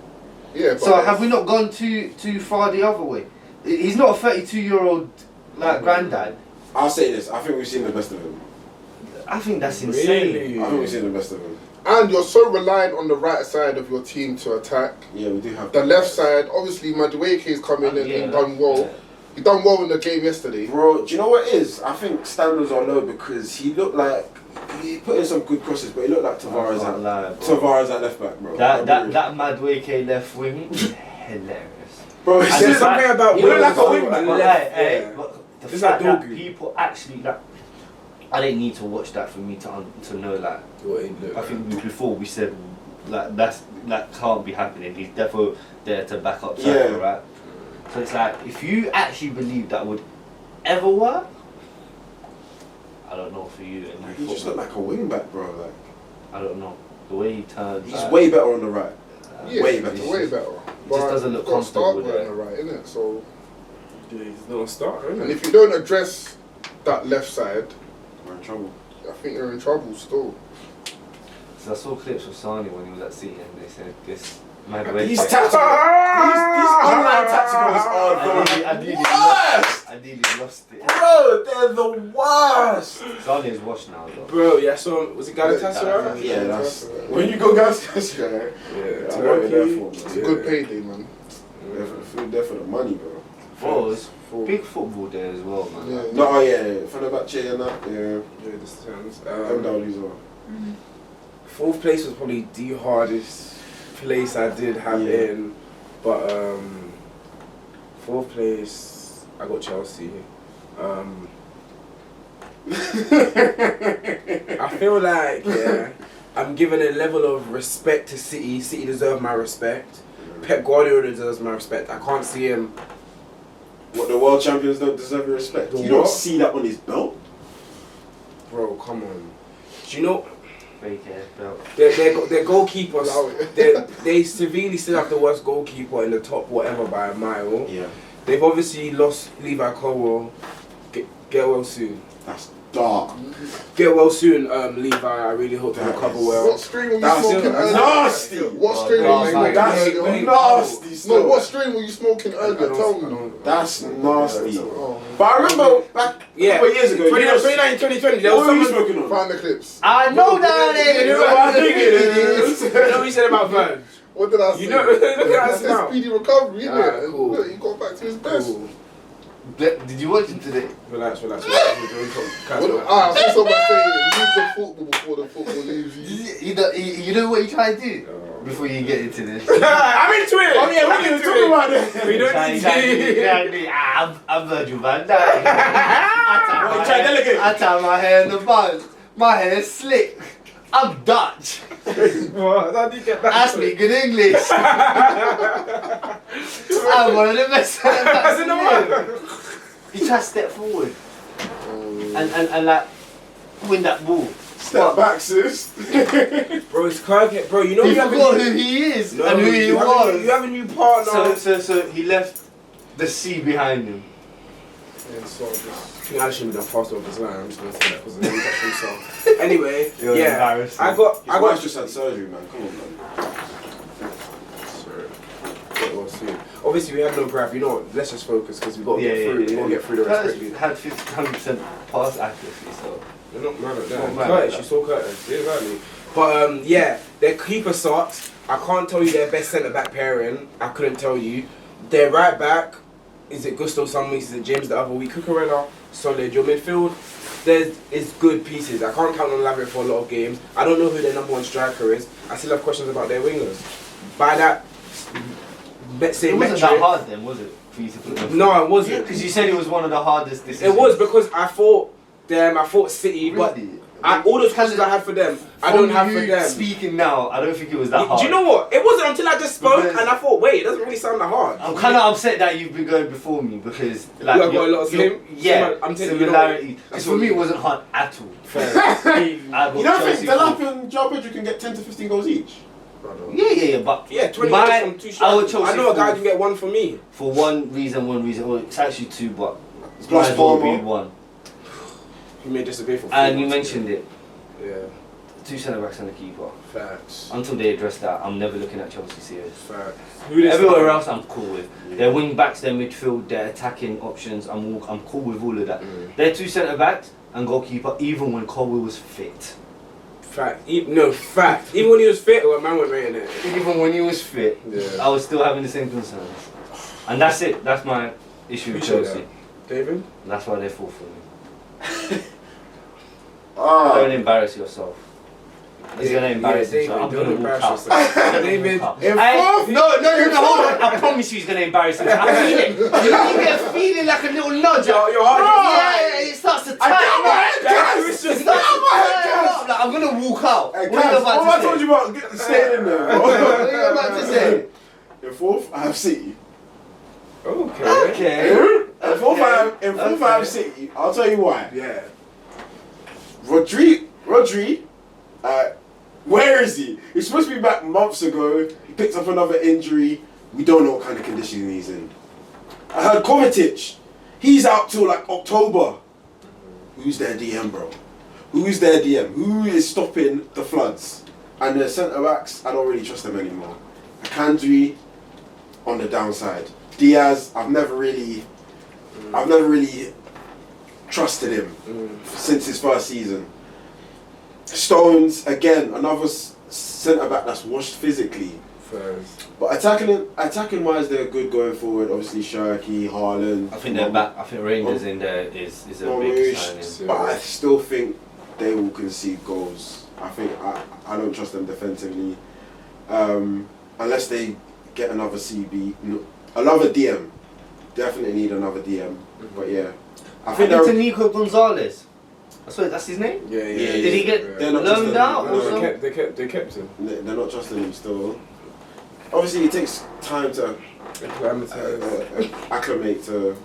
Yeah. So have we not gone too far the other way? He's not a 32-year-old like granddad. I'll say this. I think we've seen the best of him. I think that's insane. Really? I think we've seen the best of him. And you're so reliant on the right side of your team to attack. Yeah, we do have the left side. Obviously, Madueke's come in and done well. Yeah. He done well in the game yesterday. Bro, do you know what it is? I think standards are low because he looked like he put in some good crosses, but he looked like Tavares at left back, bro. That Madueke left wing, hilarious. Bro, there's something about he looked like a wing back. But the fact that people actually like, I didn't need to watch that for me to know like. I think before we said like that can't be happening. He's definitely there to back up Saka, right? So it's like, if you actually believe that would ever work, I don't know for you. He just looked like a wing back, bro. Like, I don't know. The way he turns. He's way better on the right. Way better. He just doesn't look comfortable with it. On the right, innit? So, yeah, he's not a starter, innit? And if you don't address that left side, we're in trouble. I think you're in trouble still. So I saw clips of Sani when he was at City and they said this. These tactical, these online tacticals are the worst. I nearly lost it. Bro, they're the worst. Sani is washed now, though. Bro, yeah, so was it Galatasaray? Yeah, that's when you go Galatasaray. Yeah, I'm over there for, it's a good payday, man. There for the money, bro. Oh, it's big football there as well, man. Yeah. No, yeah, Fenerbahce and that. Yeah, this sounds. MW's on. 4th place was probably the hardest place I did have in, but 4th place I got Chelsea. I feel like I'm giving a level of respect to City. City deserve my respect. Pep Guardiola deserves my respect. I can't see him. What, the world champions don't deserve your respect? You don't see that on his belt? Bro, come on. Do you know? Fake ass belt. Their goalkeepers, they severely still have the worst goalkeeper in the top whatever by a mile. Yeah. They've obviously lost Levi Colwell. Get well soon. dark. Get well soon, Levi. I really hope you recover well. What stream were you That's smoking earlier? nasty. What stream were you smoking That's earlier? nasty No, stuff. what stream were you smoking earlier? Tell me. That's nasty. Oh. But I remember back a couple of years ago, 2019, 2020, there was what were you someone... smoking on? Find the clips. I know that You know what I'm thinking? You know what you said about Vern? What did I say? You know, look at That's us now. a speedy recovery, isn't Alright, it? cool. Look, he got back to his best. Cool. Did you watch him today? Relax. We're doing I saw someone saying, leave the football before the football leaves you. You know what you try to do before you get into this? I'm into it. Oh yeah, we didn't talk about that. We don't need to. I'm Virgil van Dijk. What, you try to delegate? I tie my hair in the bun. My hair is slick. I'm Dutch. What? How did you get that? I speak good English. I'm one of the best centre backs in the world. You try to step forward and like win that ball. Step back, sis. Bro, it's Kirk. Bro, you know He you have forgot a who new, he is no, and who he you was. You have a new partner. So he left the sea behind him. And so just... I think I shouldn't have done faster with his line. I'm just gonna say that because he touched himself. Anyway, You're yeah, embarrassing. I got. just had surgery, man. Come on, man. Sorry. Get well soon. Obviously, we had no graph. You know what? Let's just focus because we got to get through. We got to get through the rest quickly. Had 100% pass accuracy, so. You're not mad at Not that. mad Curtis, at you saw Curtis. Exactly. But yeah, their keeper sucks. I can't tell you their best centre back pairing. I couldn't tell you. Their right back, is it Gusto some weeks? Is it James the other week? Cucurella, solid. Your midfield, is good pieces. I can't count on Laverick for a lot of games. I don't know who their number one striker is. I still have questions about their wingers. By that, It wasn't that hard then, was it? For you to put them? No, it wasn't. Because you said it was one of the hardest decisions. It was because I thought City, but Really? all those questions I had for them, I don't have for them. Speaking now, I don't think it was that hard. Do you know what? It wasn't until I just spoke Because- and I thought, wait, it doesn't really sound that hard. I'm kind of upset that you've been going before me because like You have got a lot of similarity. Because for me it wasn't hard at all. You don't think Delap and Joe Pedro can get 10 to 15 goals each? Yeah, but Yeah, 20 my- from 2 I shots. would Chelsea I know a guy for- can get one for me. for one reason. Well, it's actually two, but it's Plus might as well four be more. one. You may disagree for 4 And you months. mentioned it. Yeah, Two centre backs and a keeper. facts. Until they address that, I'm never looking at Chelsea serious. Facts. Everywhere else, I'm cool with. Their wing backs, their midfield, their attacking options, I'm cool with all of that. Their two centre backs and goalkeeper, even when Colwell was fit. Fact. Fact. Even when he was fit, man went right in it. Even when he was fit, Yeah. I was still having the same concerns. And that's it. That's my issue with Appreciate Chelsea. David? That's why they're 4 for me. Ah, Don't embarrass yourself. He's gonna embarrass David, himself. I'm don't gonna walk embarrass out. yourself. I'm gonna David, walk out. in Hey, fourth? no, hold on. I promise you he's gonna embarrass himself. I feel it. You know, you get a feeling like a little nudge. Your heart Yeah, it starts to tighten up. It starts to tighten up. Like, I'm gonna walk out. Hey, What are you Kaz, about what I to told say? you about staying in there, bro. What are you about to say? In fourth, I have City. Okay. Okay. In fourth, I have City. I'll tell you why. Yeah. Rodri, where is he? He's supposed to be back months ago. He picked up another injury. We don't know what kind of condition he's in. I heard Kovacic, he's out till like October. Who's their DM, bro? Who's their DM? Who is stopping the floods? And the centre backs, I don't really trust them anymore. Kandri on the downside. Diaz, I've never really trusted him since his first season. Stones, again, another centre back that's washed physically. First. But attacking wise, they're good going forward. Obviously, Sharky, Haaland. I think they're back. I think Rangers in there is a big signing. But I still think they will concede goals. I think I don't trust them defensively, unless they get another CB, another DM. Definitely need another DM. But yeah, I think to Nico Gonzalez. I swear that's his name. Yeah. Did he get They're not loaned trusting out him. or No, something? They kept him. They're not trusting him still. Obviously, it takes time to acclimate to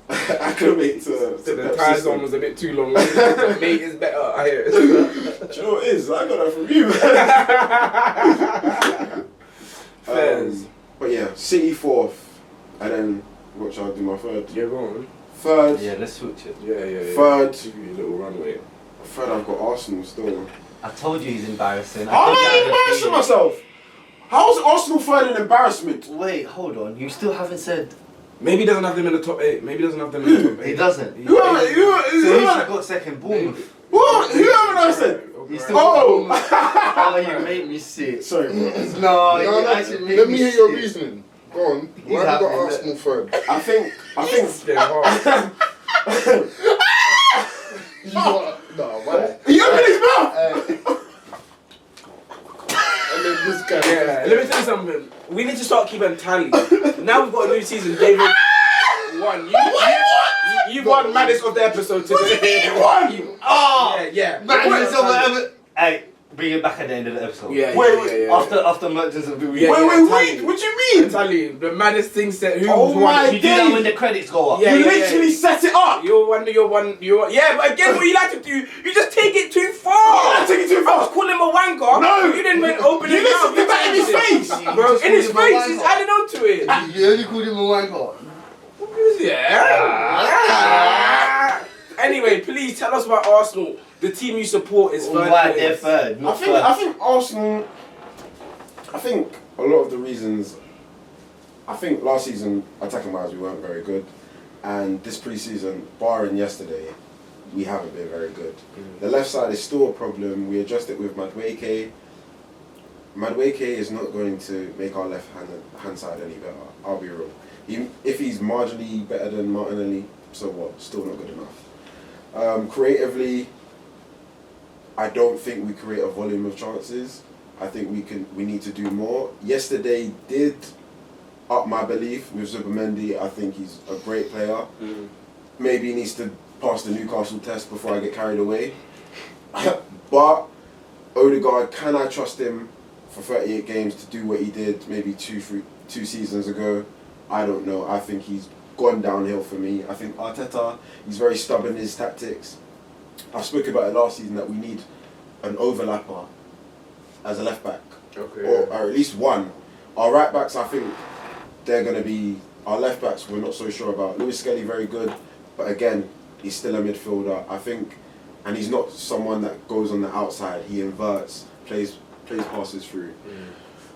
The ties on was a bit too long. Mate is better. I hear it. Do you know what it is? I got that from you. But yeah, City fourth, and then what shall I do? My third. Yeah, go on. Third. Yeah, let's switch it. Yeah. Third. Give you a little runway. Third, I've got Arsenal still. I told you he's embarrassing. How am I embarrassing myself? How is Arsenal third an embarrassment? Wait, hold on. You still haven't said. Maybe he doesn't have them in the top 8. Maybe he doesn't have them in the top 8. He doesn't. Who haven't? So who got second? Bournemouth. What? Who haven't I said? You still Oh! Oh, you make me sick. Sorry, bro. No, you actually make Let me me hear your sick. reasoning. Go on. He's Why have you got happy with Arsenal third? I think. They're hard. No, why? He opened his mouth! And then this guy. Yeah, let me tell you something. We need to start keeping tally. Now we've got a new season. David won. You won maddest of the episode today. He won! Yeah. Merchants of whatever. Hey, bring it back at the end of the episode. Yeah. Wait, After Merchants of the Week. Yeah, Wait, tally. what do you mean? Tally. The maddest thing said who Oh won. my You do that when the credits go up. Yeah. You literally set it up! You're one. Yeah, but again, what you like to do, you just take it too far. I take it too I was far! calling him a wanker. No. You didn't went open You his listen mouth. to that in his face! Bro, just in his called him a face, he's wanker. adding on to it. You only called him a wanker. Yeah. Anyway, please tell us about Arsenal. The team you support is third. Why place. they're third? I Not think Arsenal. I think a lot of the reasons. I think last season, attacking wise, we weren't very good, and this pre-season, barring yesterday, we haven't been very good. The left side is still a problem. We addressed it with Madueke. Madueke is not going to make our left hand side any better. I'll be real. If he's marginally better than Martinelli, so what? Still not good enough. Creatively, I don't think we create a volume of chances. I think we need to do more. Yesterday did up my belief with Zubimendi. I think he's a great player. Maybe he needs to pass the Newcastle test before I get carried away. But Odegaard, can I trust him for 38 games to do what he did maybe two seasons ago? I don't know. I think he's gone downhill for me. I think Arteta, he's very stubborn in his tactics. I spoke about it last season that we need an overlapper as a left back, or at least one. Our right backs, I think they're going to be. Our left backs, we're not so sure about. Lewis Skelly, very good, but again, he's still a midfielder. I think, and he's not someone that goes on the outside. He inverts, plays passes through.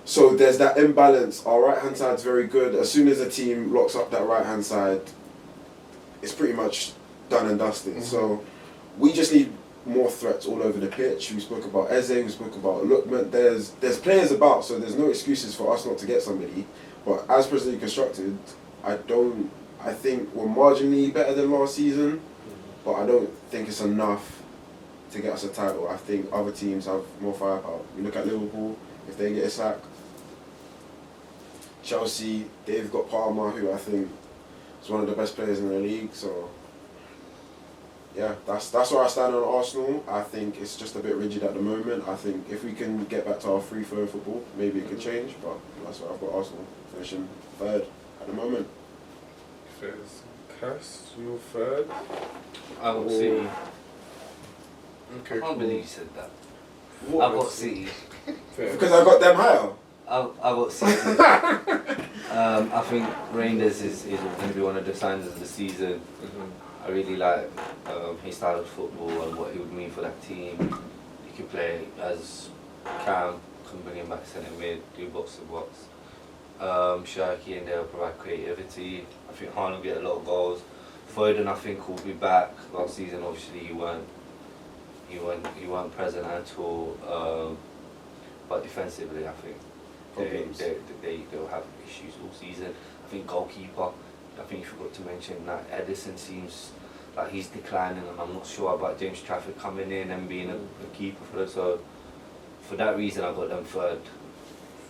So there's that imbalance. Our right hand side's very good. As soon as a team locks up that right hand side, it's pretty much done and dusted. So we just need more threats all over the pitch. We spoke about Eze, we spoke about Lookman. There's players about, so there's no excuses for us not to get somebody. But as presently constructed, I think we're marginally better than last season, but I don't think it's enough to get us a title. I think other teams have more firepower. You look at Liverpool, if they get a sack. Chelsea, they've got Palmer, who I think is one of the best players in the league. So yeah, that's where I stand on Arsenal. I think it's just a bit rigid at the moment. I think if we can get back to our free-flowing football, maybe it could change. But that's why I've got Arsenal finishing third at the moment. Cass, you're third. I got City. Okay, I can't believe you said that. What I got was- City. Because I got them higher. I got City. I think Reinders is going to be one of the signs of the season. I really like his style of football and what he would mean for that team. He could play as Cam, can bring him back centre mid, do box to box. Sharky and they'll provide creativity. I think Hahn will get a lot of goals. Foden, I think, will be back. Last season, obviously, he weren't present at all. But defensively, I think they'll have issues all season. I think goalkeeper. I think you forgot to mention that Edison seems like he's declining, and I'm not sure about James Trafford coming in and being a keeper for us. So for that reason, I got them third.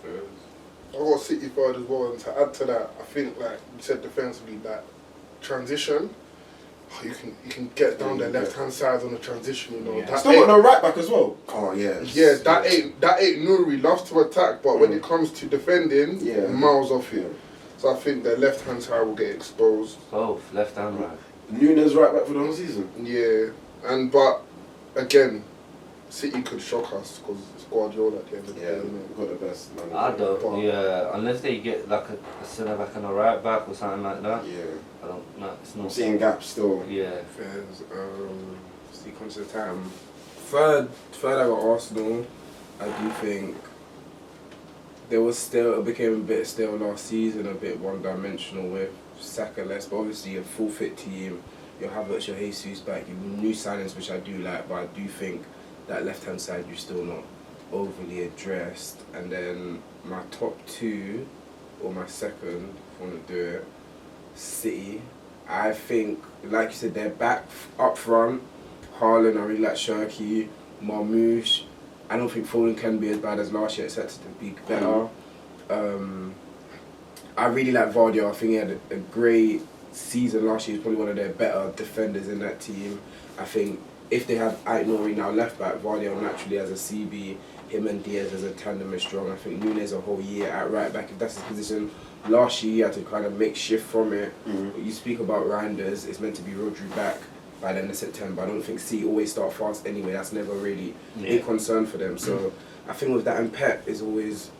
I got City third as well, and to add to that, I think like you said defensively, that transition, you can get down the left hand side on the transition. You know, that Still got no right back as well. Oh yeah. yeah, that ain't Nuri loves to attack, but when it comes to defending, miles off him. So I think the left hand side will get exposed. Both left and right. Nunes right back for the whole season. Yeah, but again, City could shock us because it's Guardiola at the end of the Yeah, day, innit? we've got the best manager. I don't. Yeah, unless they get like a centre back and a right back or something like that. Yeah. I don't. No, it's I'm not. seeing gaps still. Yeah. Fairs, see, conscious of time. Third, I got Arsenal. I do think it became a bit stale last season, a bit one-dimensional with Saka less, but obviously a full fit team. You'll have your Jesus back, you new signings, which I do like, but I do think that left-hand side you're still not overly addressed. And then my top two, or my second, if you want to do it, City. I think, like you said, they're back up front. Haaland, I really like Shirky, Marmoush. I don't think Foden can be as bad as last year, except to be better. I really like Vardy. I think he had a great season last year. He's probably one of their better defenders in that team. I think if they have Aït-Nouri now left back, Vardy naturally as a CB, him and Diaz as a tandem is strong. I think Nunes a whole year at right back, if that's his position. Last year he had to kind of make shift from it. But you speak about Reinders, it's meant to be Rodri back by the end of September. I don't think City always start fast anyway. That's never really a concern for them. So I think with that, and Pep is always,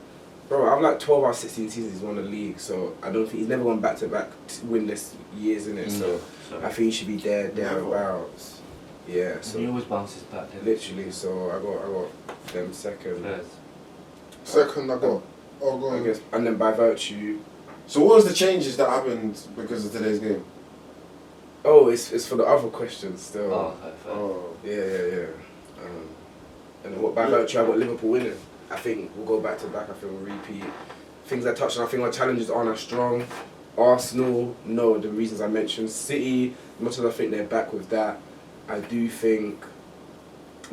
bro, I've like 12 out of 16 seasons he's won the league. So I don't think he's never gone back to back winless years in it. So I think he should be thereabouts. Yeah. So he always bounces back. Literally. So I got them second. Second, I got. I guess, and then by virtue. So what was the changes that happened because of today's game? Oh, it's for the other questions still. Oh, okay, fair. Oh, yeah. And what by virtue I got Liverpool winning. I think we'll go back to back. I think we'll repeat things I touched on. I think our challenges aren't as strong. Arsenal, no, the reasons I mentioned. City, much as I think they're back with that, I do think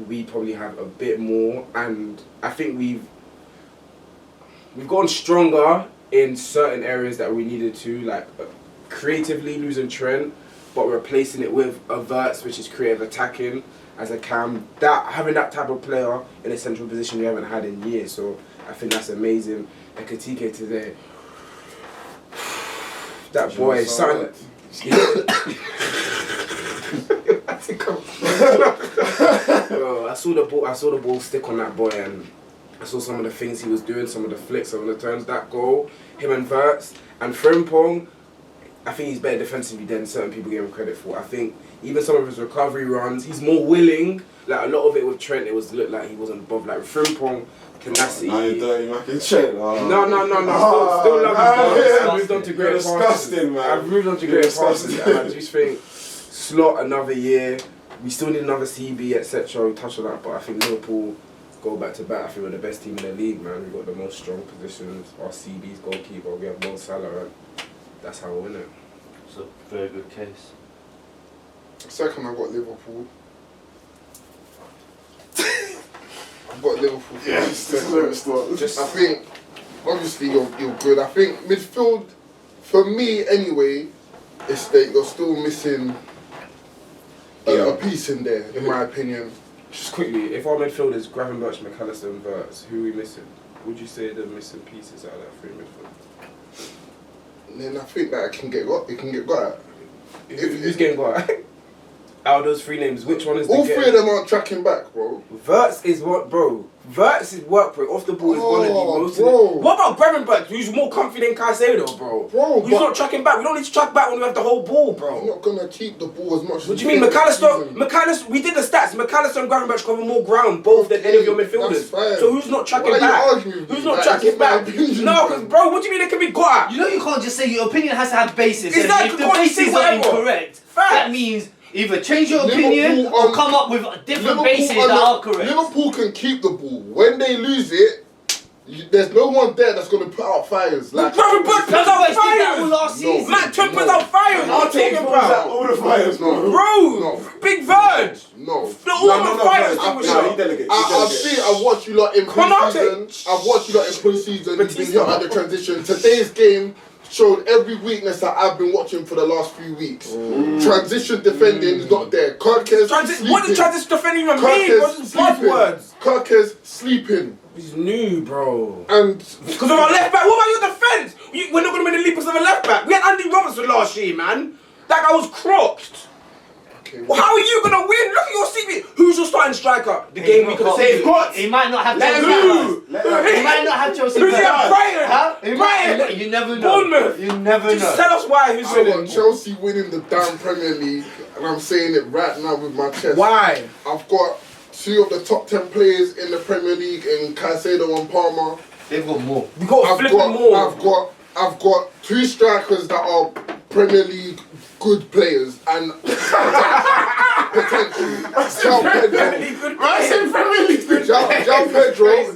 we probably have a bit more, and I think we've gone stronger in certain areas that we needed to, like creatively losing Trent, but replacing it with a WIRTZ, which is creative attacking as a cam. That having that type of player in a central position we haven't had in years, so I think that's amazing. And Katike today, that boy, son. Bro, I saw the ball stick on that boy, and I saw some of the things he was doing, some of the flicks, some of the turns. That goal, him and WIRTZ and Frimpong, I think he's better defensively than certain people give him credit for. I think even some of his recovery runs, he's more willing. Like a lot of it with Trent, it looked like he wasn't above. Like Frimpong, tenacity. Now you're dirty, Mac, Trent. Oh. No. Still love him. I've moved on to greater passes. Disgusting, man. I've moved on to greater passes, and I just think slot another year. We still need another CB, etc. We touch on that, but I think Liverpool go back to back. I think we're the best team in the league, man. We've got the most strong positions. Our CB's goalkeeper. We have Mo Salah, and that's how we win it. It's a very good case. Second, I got Liverpool. I've got Liverpool. I think, obviously, you're good. I think midfield, for me anyway, is that you're still missing a piece in there, in my opinion. Just quickly, if our midfield is Gravenberch, McAllister and WIRTZ, who are we missing? Would you say the missing pieces out of that three midfield? And then I think that it can get got at. Who's getting got? Out of those three names, which one is all three of them aren't tracking back, bro. WIRTZ is what, bro? WIRTZ is work rate off the ball is one of the most. Bro. What about Gravenberch, who's more confident than Caicedo, bro? Who's not tracking back? We don't need to track back when we have the whole ball, bro. He's not gonna keep the ball as much. What do you mean, McAllister? We did the stats. McAllister and Gravenberch cover more ground, both than any of your midfielders. So who's not tracking back? Who's not tracking back? No, because bro, what do you mean they can be got at? You know you can't just say your opinion has to have basis. Exactly, And if the basis are incorrect, that Facts. means either change your opinion or come up with different bases that are correct. Liverpool can keep the ball. When they lose it, there's no one there that's going to put out fires. Like Gravenberch puts out fires! Last season. Matt Trent puts out fires! What are you talking about? All the fires, no. Bro! Big Verge! No. All the fires! I've watched you lot in pre-season. I've watched you lot in pre-season. You've been here at the transition. Today's game showed every weakness that I've been watching for the last few weeks. Transition defending is not there. Kirkes sleeping. What does transition defending even mean? What's the buzzwords? Kirkes sleeping. He's new, bro. And because of our left back. What about your defence? We're not going to win the league because of a left back. We had Andy Robertson last year, man. That guy was cropped. Okay. Well, how are you gonna win? Look at your CV. Who's your starting striker? The game we could have saved. He might not have Let Chelsea. him He might not have Chelsea. Who's he at? Brighton? Huh? He might- Brighton. You never know. Bournemouth. You never Just know. tell us why. Who's I winning? got Chelsea winning the damn Premier League, and I'm saying it right now with my chest. Why? I've got 2 of the top 10 players in the Premier League in Caicedo and Palmer. They've got more. We got flipping more. I've got 2 strikers that are Premier League good players and potential. João Pedro. I said Premier League.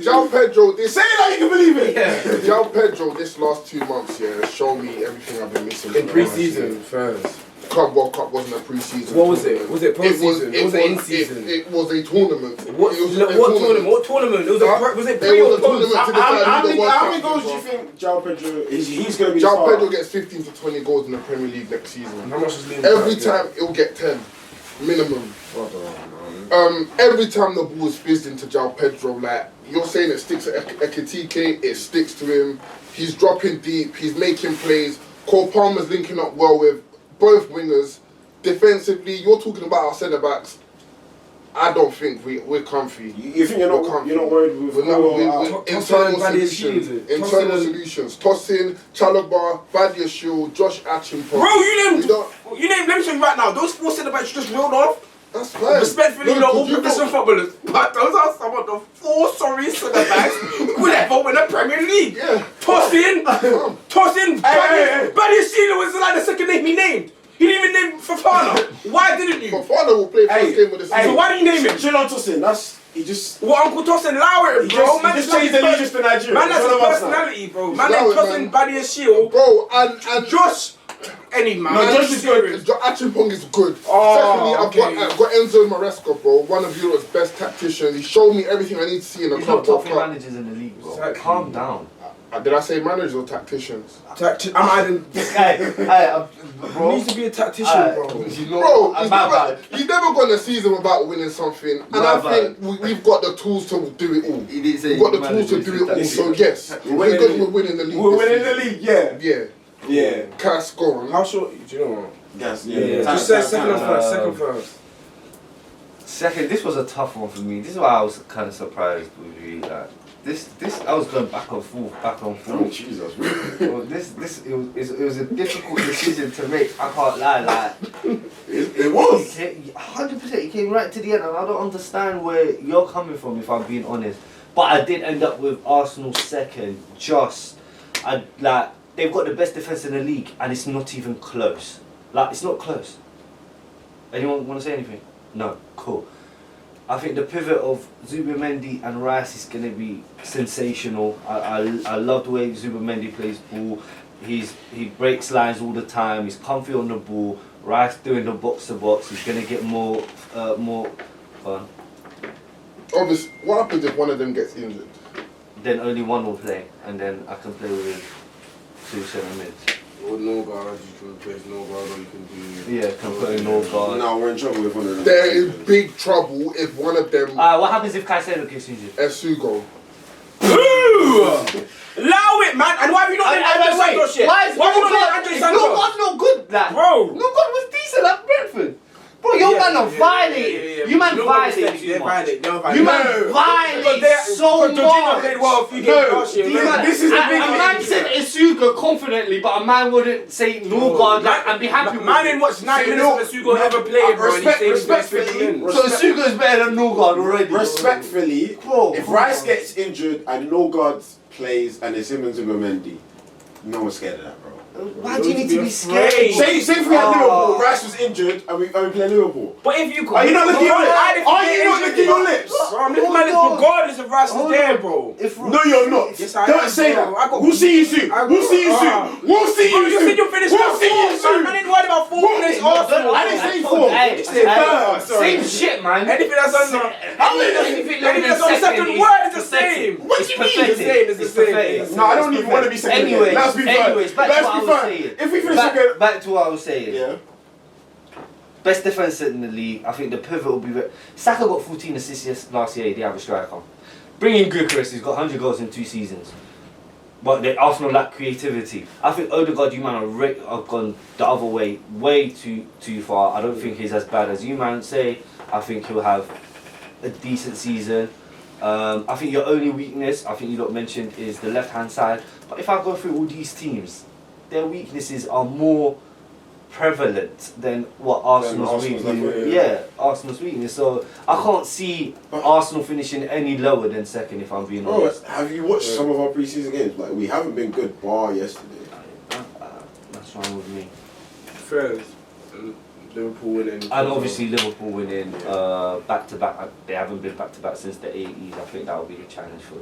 João Pedro. This Say it like you can believe it. João Pedro. This last 2 months, yeah, showed me everything I've been missing. In pre-season first. Club World Cup wasn't a pre-season. What was it? Was it post-season? It was an in-season. It was a tournament. What tournament? What tournament? It was was it pre It or was a tournament post? to decide How who the World many Cup goals do you was. think João Pedro is? He's going to be the João starter? Pedro gets 15 to 20 goals in the Premier League next season. How much is Liam Every Brady? time he'll get 10 minimum. Oh, man. Every time the ball is fizzed into João Pedro, like you're saying, it sticks to Ekitike, it sticks to him. He's dropping deep. He's making plays. Cole Palmer's linking up well with both wingers. Defensively, you're talking about our centre backs. I don't think we're comfy. You think you're not worried with internal solutions. Internal solutions. Tosin, Chalobah, Badiashile, Josh Achimpong. Bro, you named. Let me tell you right now. Those 4 centre backs you just reeled off. That's fine. Respectfully, No, not all you professional footballers, but those are some of the 4 centre backs who ever win the Premier League. Yeah. Tosin, Badiashile was like the second name he named. He didn't even name Fofana. Why didn't you? Fofana will play first game of the season. So why didn't you name him? Chill on Tosin. He just. Well, Uncle Tosin, allow it, bro. He just changed the allegiance to Nigeria. Man, that's It's his one of us now. personality, bro. Man, Allow named it, Tosin, man. Badiashile. Bro, and Josh. Any man. No, Josh is good. Achimpong is good. Oh, Secondly, I've got Enzo Maresca, bro, one of Europe's best tacticians. He showed me everything I need to see in a He's club. not top managers in the league, bro. Exactly. Calm down. Did I say managers or tacticians? I'm adding. Bro. He needs to be a tactician, bro. You know, Bro, my he's never gone a season without winning something. And I think we've got the tools to do it all. He didn't say We've got the tools to do it all. So yes, we're winning the league. We're this winning the season. league, yeah. Yeah. Yeah. Cass, go on. How short? Do you know what? Yes, Just say second first. Second, this was a tough one for me. This is why I was kind of surprised with you. Like, this, I was going back and forth. Oh, Jesus. Well, it was a difficult decision to make. I can't lie, like It was. 100%. It came right to the end, and I don't understand where you're coming from, if I'm being honest. But I did end up with Arsenal second. They've got the best defense in the league, and it's not even close. Like, it's not close. Anyone want to say anything? No. Cool. I think the pivot of Zubimendi and Rice is going to be sensational. I love the way Zubimendi plays ball. He breaks lines all the time. He's comfy on the ball. Rice doing the box to box. He's going to get more fun. Obviously, what happens if one of them gets injured? Then only one will play, and then I can play with 2 centre mids. Or no guard, you can play no guard, or you can do. Yeah, can put in no guard. No, we're in trouble with one of them. They're in big trouble if one of them. What happens if Caicedo gets injured? Esugo. Allow it, man. And why have you not been Andre Santos yet? Why have you not been Andre Santos? No God's not good, lad. Bro. No God was decent at Brentford. Bro, your man are violated. You man violated too much. You man violated so much. Jorginho played well a few games last year. This is the big a man said Esugo confidently, but a man wouldn't say no God and be happy with Man it. didn't watch 9 minutes of Esugo ever played, bro. Respectfully. So Esugo is better than no God already. Respectfully, Bro, if Rice gets injured and no guard plays and it's him and Zubimendi, no one's scared of that, bro. why do you need to be scared? Say if we had Liverpool, Rice was injured and we play Liverpool. But if you could. Are you not licking your lips? Are you not licking your lips? Bro, I'm licking my lips regardless of Rice is there, bro. No, you're not. Yes, I Don't am, say bro. that. We'll see you soon. We'll see you soon. We'll see Bro, you you soon. said you finished We'll see you soon. I didn't worry about 4 place Arsenal. I didn't say 4. Hey, Say third. same shit, man. Anything that's on Anything that's on the second word is the same. What do you mean? It's the same. No, I don't even want to be second. Anyways, Let's be fair. back to what I was saying. If we finish second. Back to what I was saying. Yeah. Best defence in the league. I think the pivot will be. Saka got 14 assists last year. The average striker. Bring in Gyökeres. He's got 100 goals in 2 seasons. But the Arsenal lack creativity. I think Odegaard, you man have gone the other way too far. I don't think he's as bad as you man say. I think he'll have a decent season. I think your only weakness, I think you lot mentioned, is the left hand side. But if I go through all these teams, their weaknesses are more prevalent than what Arsenal's weakness. Yeah, Arsenal's weakness. So I can't see Arsenal finishing any lower than second, if I'm being honest. Have you watched some of our pre-season games? Like, we haven't been good bar yesterday. That's wrong with me. Fair. Liverpool winning. And obviously Liverpool winning back to back. They haven't been back to back since the 80s. I think that will be a challenge for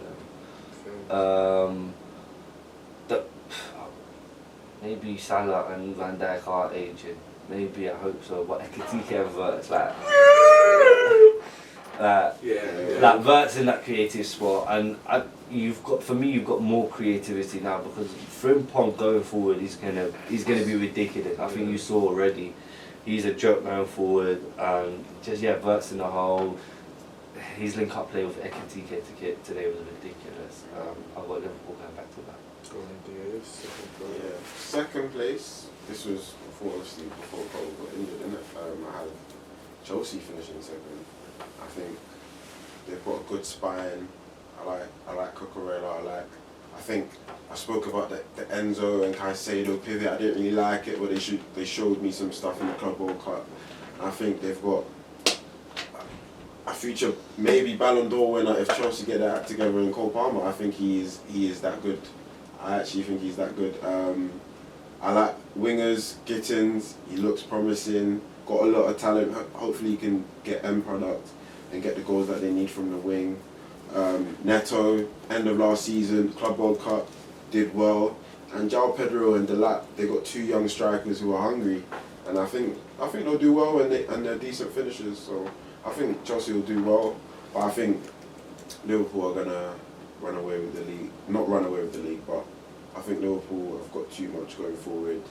them. Maybe Salah and Van Dijk are aging. Maybe, I hope so. But Ekitike and WIRTZ, like WIRTZ in that creative spot, and you've got more creativity now, because Frimpong going forward, he's gonna be ridiculous. I think you saw already. He's a joke going forward, and WIRTZ in the whole. His link-up play with Ekitike today was ridiculous. I've got Liverpool going back to back. Second place. This was before Cole got injured, innit? I had Chelsea finishing second. I think they've got a good spine. I like Cucurella. I think I spoke about the Enzo and Caicedo pivot. I didn't really like it, but they showed me some stuff in the Club World Cup. I think they've got a future, maybe Ballon d'Or winner if Chelsea get their act together in Cole Palmer. I think he is that good. I actually think he's that good. I like wingers, Gittins. He looks promising. Got a lot of talent. Hopefully he can get end product and get the goals that they need from the wing. Neto, end of last season, Club World Cup, did well. And João Pedro and Delap, they got two young strikers who are hungry. And I think they'll do well, and they're decent finishers. So I think Chelsea will do well. But I think Liverpool are gonna run away with the league. Not run away with the league, but I think Liverpool have got too much going forward.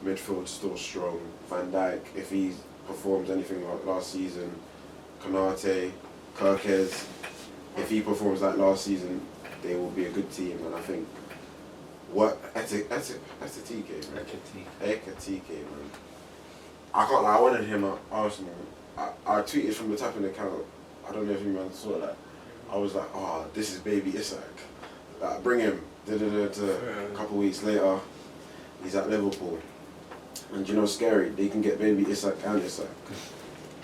Midfield still strong. Van Dijk, if he performs anything like last season, Konate, Kirkes, if he performs like last season, they will be a good team. And I think Ekitike, man. I can't lie, I wanted him at Arsenal. I tweeted from the tapping account. I don't know if you man saw that. I was like, oh, this is baby Isak. Like, bring him. A couple weeks later, he's at Liverpool. And you know, scary, they can get baby Isak and Isak.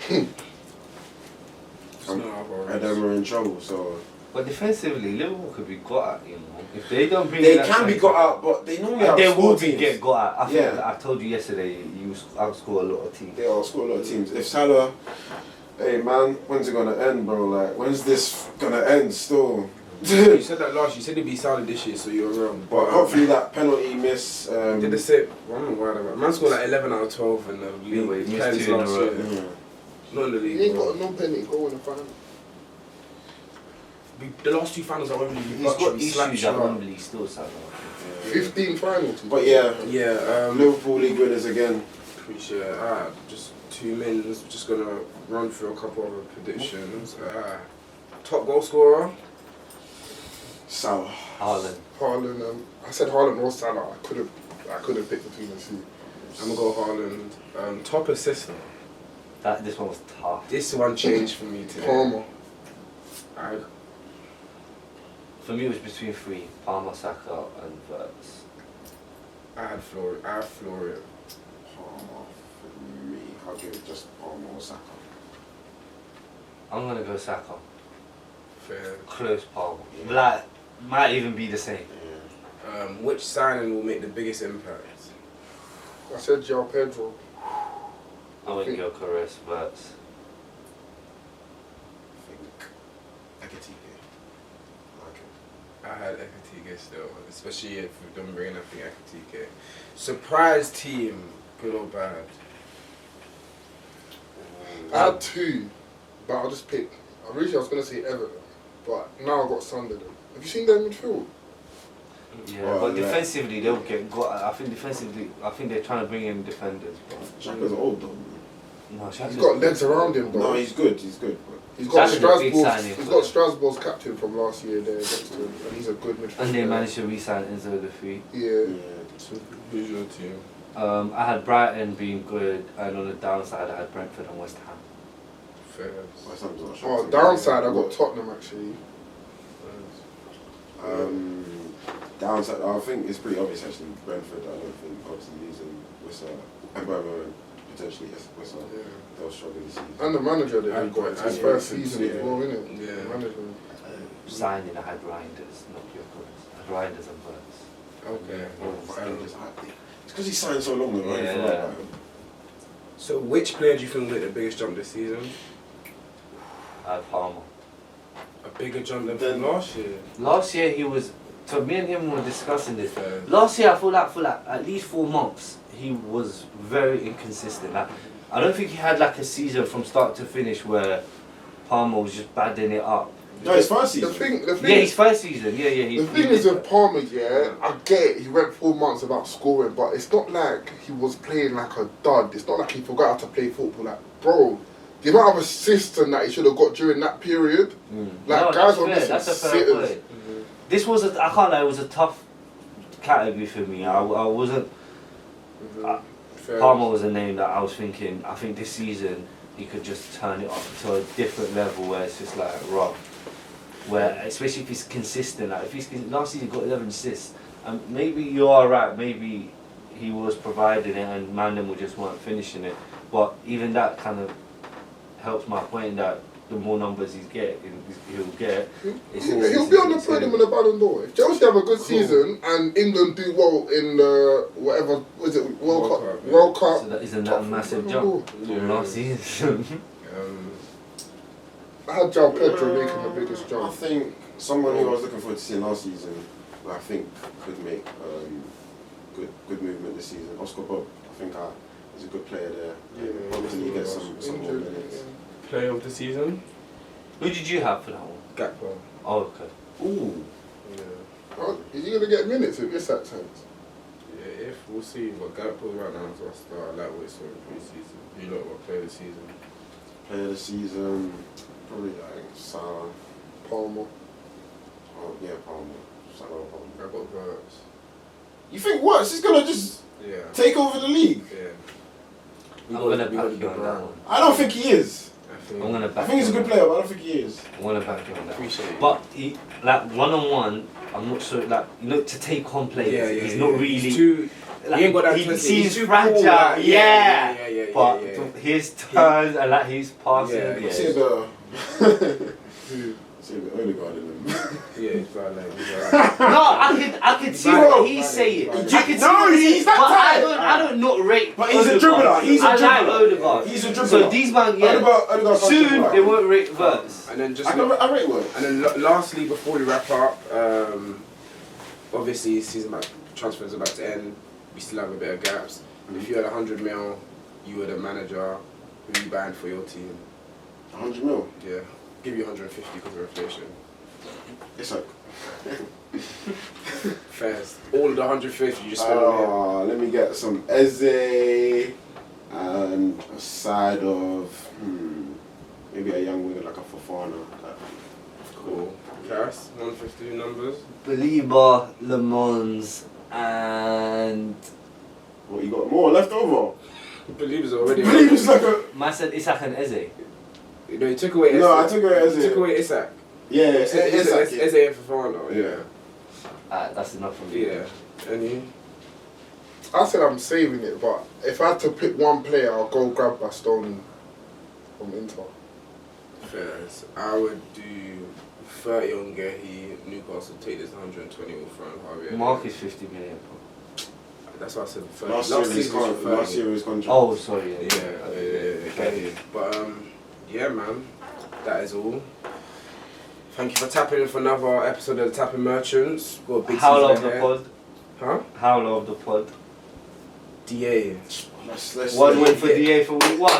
And then we're in trouble, so. But defensively, Liverpool could be got at, you know. If they don't bring they can be got out, but they normally have they will teams. get got out. I think I told you yesterday, you outscore a lot of teams. They outscore a lot of teams. If Salah, hey man, when's it gonna end, bro? Like, when's this gonna end still? You said that last year. You said it'd be Salah this year, so you were wrong. But hopefully that penalty miss. Did the same. I'm worried about. Man scored like 11 out of 12 in the league. He missed 2 in a row. Not in the league. He ain't got a non-penalty goal in the final. The last two finals are Wembley. He's got issues at Wembley still, Salah. 15 finals. But yeah, Liverpool League winners again. Appreciate it. Just 2 minutes. Just gonna run through a couple of predictions. Top goal scorer. Salah. Haaland. I said Haaland or Salah. I couldn't pick between the two. I'm gonna go Haaland. Top assister. This one was tough. This one changed for me today. Palmer. For me, it was between 3: Palmer, Saka, and WIRTZ. I had Florian. Palmer for me. I'll give it just Palmer or Saka. I'm gonna go Saka. Fair. Close Palmer. Like, might even be the same. Yeah. Which signing will make the biggest impact? I said João Pedro. I wouldn't go Corres, WIRTZ. I think Ekitike. I had Ekitike still, especially if we don't bring anything Ekitike. Surprise team, good or bad? I had 2, but I'll just pick. Originally I was going to say Everton, but now I've got Sunderland. Have you seen their midfield? Yeah, but defensively they'll get got. I think they're trying to bring in defenders. But Xhaka's old though. No, He's got legs around him, though. No, he's good. He's good. He's got Shaq's a big Strasbourg's. signing He's for got them. Strasbourg's captain from last year there next to him, and he's a good midfielder. And they managed to re-sign Enzo the Free. Yeah. So who's your team? I had Brighton being good, and on the downside, I had Brentford and West Ham. Fair. West Ham's not Oh, sure. downside, I got Tottenham actually. Downside, I think it's pretty obvious actually. Brentford, I don't think obviously losing Wissa and Burma and potentially Wissa, Yeah. they'll struggle this season. And the manager that I've they've got, got- it's his I've first got- season as yeah. well, isn't it? Yeah. The management. Signing, I had Reinders, not Bjorkos. I had Reinders and WIRTZ. Okay. It's because he signed so long though, right? Yeah. For like, So which player do you think will make the biggest jump this season? I had Palmer. A bigger jump than from last year. Last year he was. So me and him were discussing this. Fair. Last year I feel like for like at least 4 months he was very inconsistent. Like I don't think he had like a season from start to finish where Palmer was just badding it up. no, it's first The season. thing Yeah, his first season. Yeah. The thing is with Palmer, yeah, I get it, he went 4 months without scoring, but it's not like he was playing like a dud. It's not like he forgot how to play football. Like, bro, the amount of assists and that he should have got during that period, like No, guys that's on fair, this that's a fair sitters. point. This was I can't lie, it was a tough category for me. I wasn't. Fair. Palmer was a name that I was thinking. I think this season he could just turn it up to a different level where it's just like rough. Where especially if he's consistent. Like if he's last season he got 11 assists, and maybe you are right. Maybe he was providing it and Mandem just weren't finishing it. But even that kind of helps my point that the more numbers he'll get. It's He'll be on the podium in the Ballon d'Or. If Chelsea have a good season and England do well in the whatever was it World Cup, yeah. World Cup. So that isn't that a massive jump from last season. I had João Pedro making the biggest I jump. think someone who I was looking forward to seeing last season, I think could make good movement this season. Oscar Bob, I think he's a good player there. Yeah, Hopefully he gets some more injured, minutes. Player of the season? Who did you have for that one? Gakpo. Oh, okay. Ooh. Yeah. Oh, is he gonna get minutes if it's that chance? Yeah, if we'll see. But Gakpo right now is our star. I like what he saw in pre-season. You know what player of the season? Player of the season, probably like Salah. Palmer. Oh yeah, Palmer. Salah, Palmer. I got WIRTZ. You think what? He's gonna just Yeah. take over the league? Yeah. I'm gonna we back gotta you do on that Brown. one. I don't think he is. I'm gonna I back think he's a you good on player, but I don't think he is. that. I'm gonna back you on that. Appreciate it. But he, like one-on-one, I'm not sure. Like to take on players, he's not really. He's too, Like, he ain't got that he intensity. seems He's too fragile. cool, like, yeah. But yeah. his turns and like his passing. Yeah, Yeah, See the Who? see the Odegaard in him. Yeah, he's bad, like, he's alright. No, I could see Bro, what he's saying. bro. I could see No, what he's that but type. I don't not rate. But he's a Odegaard. dribbler. He's a I like dribbler. Odegaard. He's a dribbler. So these man, yeah. Odegaard's Soon dribbler. they won't rate WIRTZ. And then just I rate words. and then lastly, before we wrap up, obviously season transfers are about to end. We still have a bit of gaps. If you had 100 mil, you were the manager. Who you buying for your team? 100 mil. Yeah, give you 150 because of inflation. It's like. Fairs. All of the 150 you just spent on Let me get some Eze and a side of maybe a young winger like a Fofana. it. Cool. Cass, 150 numbers. Belieber, Le Mans, and What you got more left over? Believers already. Believe like a. man said Isak and Eze. No, you took away. No, Isak. I took away Eze. You took away Isak. Yeah, Eze and Fofana. Yeah. That's enough from me. Yeah. And you? I said I'm saving it, but if I had to pick one player, I'll go grab Bastoni from Inter. Fairs. I would do 30 on Gehi. Newcastle take this 120 with Fran Harvey. Mark is 50 million. That's why I said 30. last year season was 30. last year was contract. Oh, sorry. Yeah. But yeah, man, that is all. Thank you for tapping in for another episode of the Tapping Merchants. Got a big Howl of season the ahead. pod. Huh? Howl of the pod. DA. Let's One win for DA for week 1.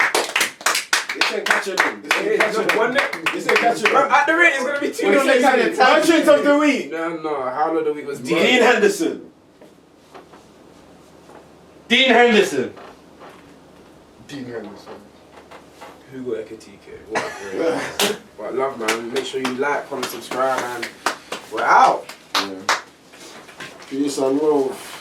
This ain't catching them. This ain't Hey, catching no, one them. This ain't catching them. At the rate, it's going to be 2 What is it? Merchant of the week. No, Howl of the week was Dean DA. Henderson. Dean Henderson. Dean Henderson. Who got Ekatike? What a great. But love, man. Make sure you like, comment, subscribe, and we're out. Yeah. Peace and love.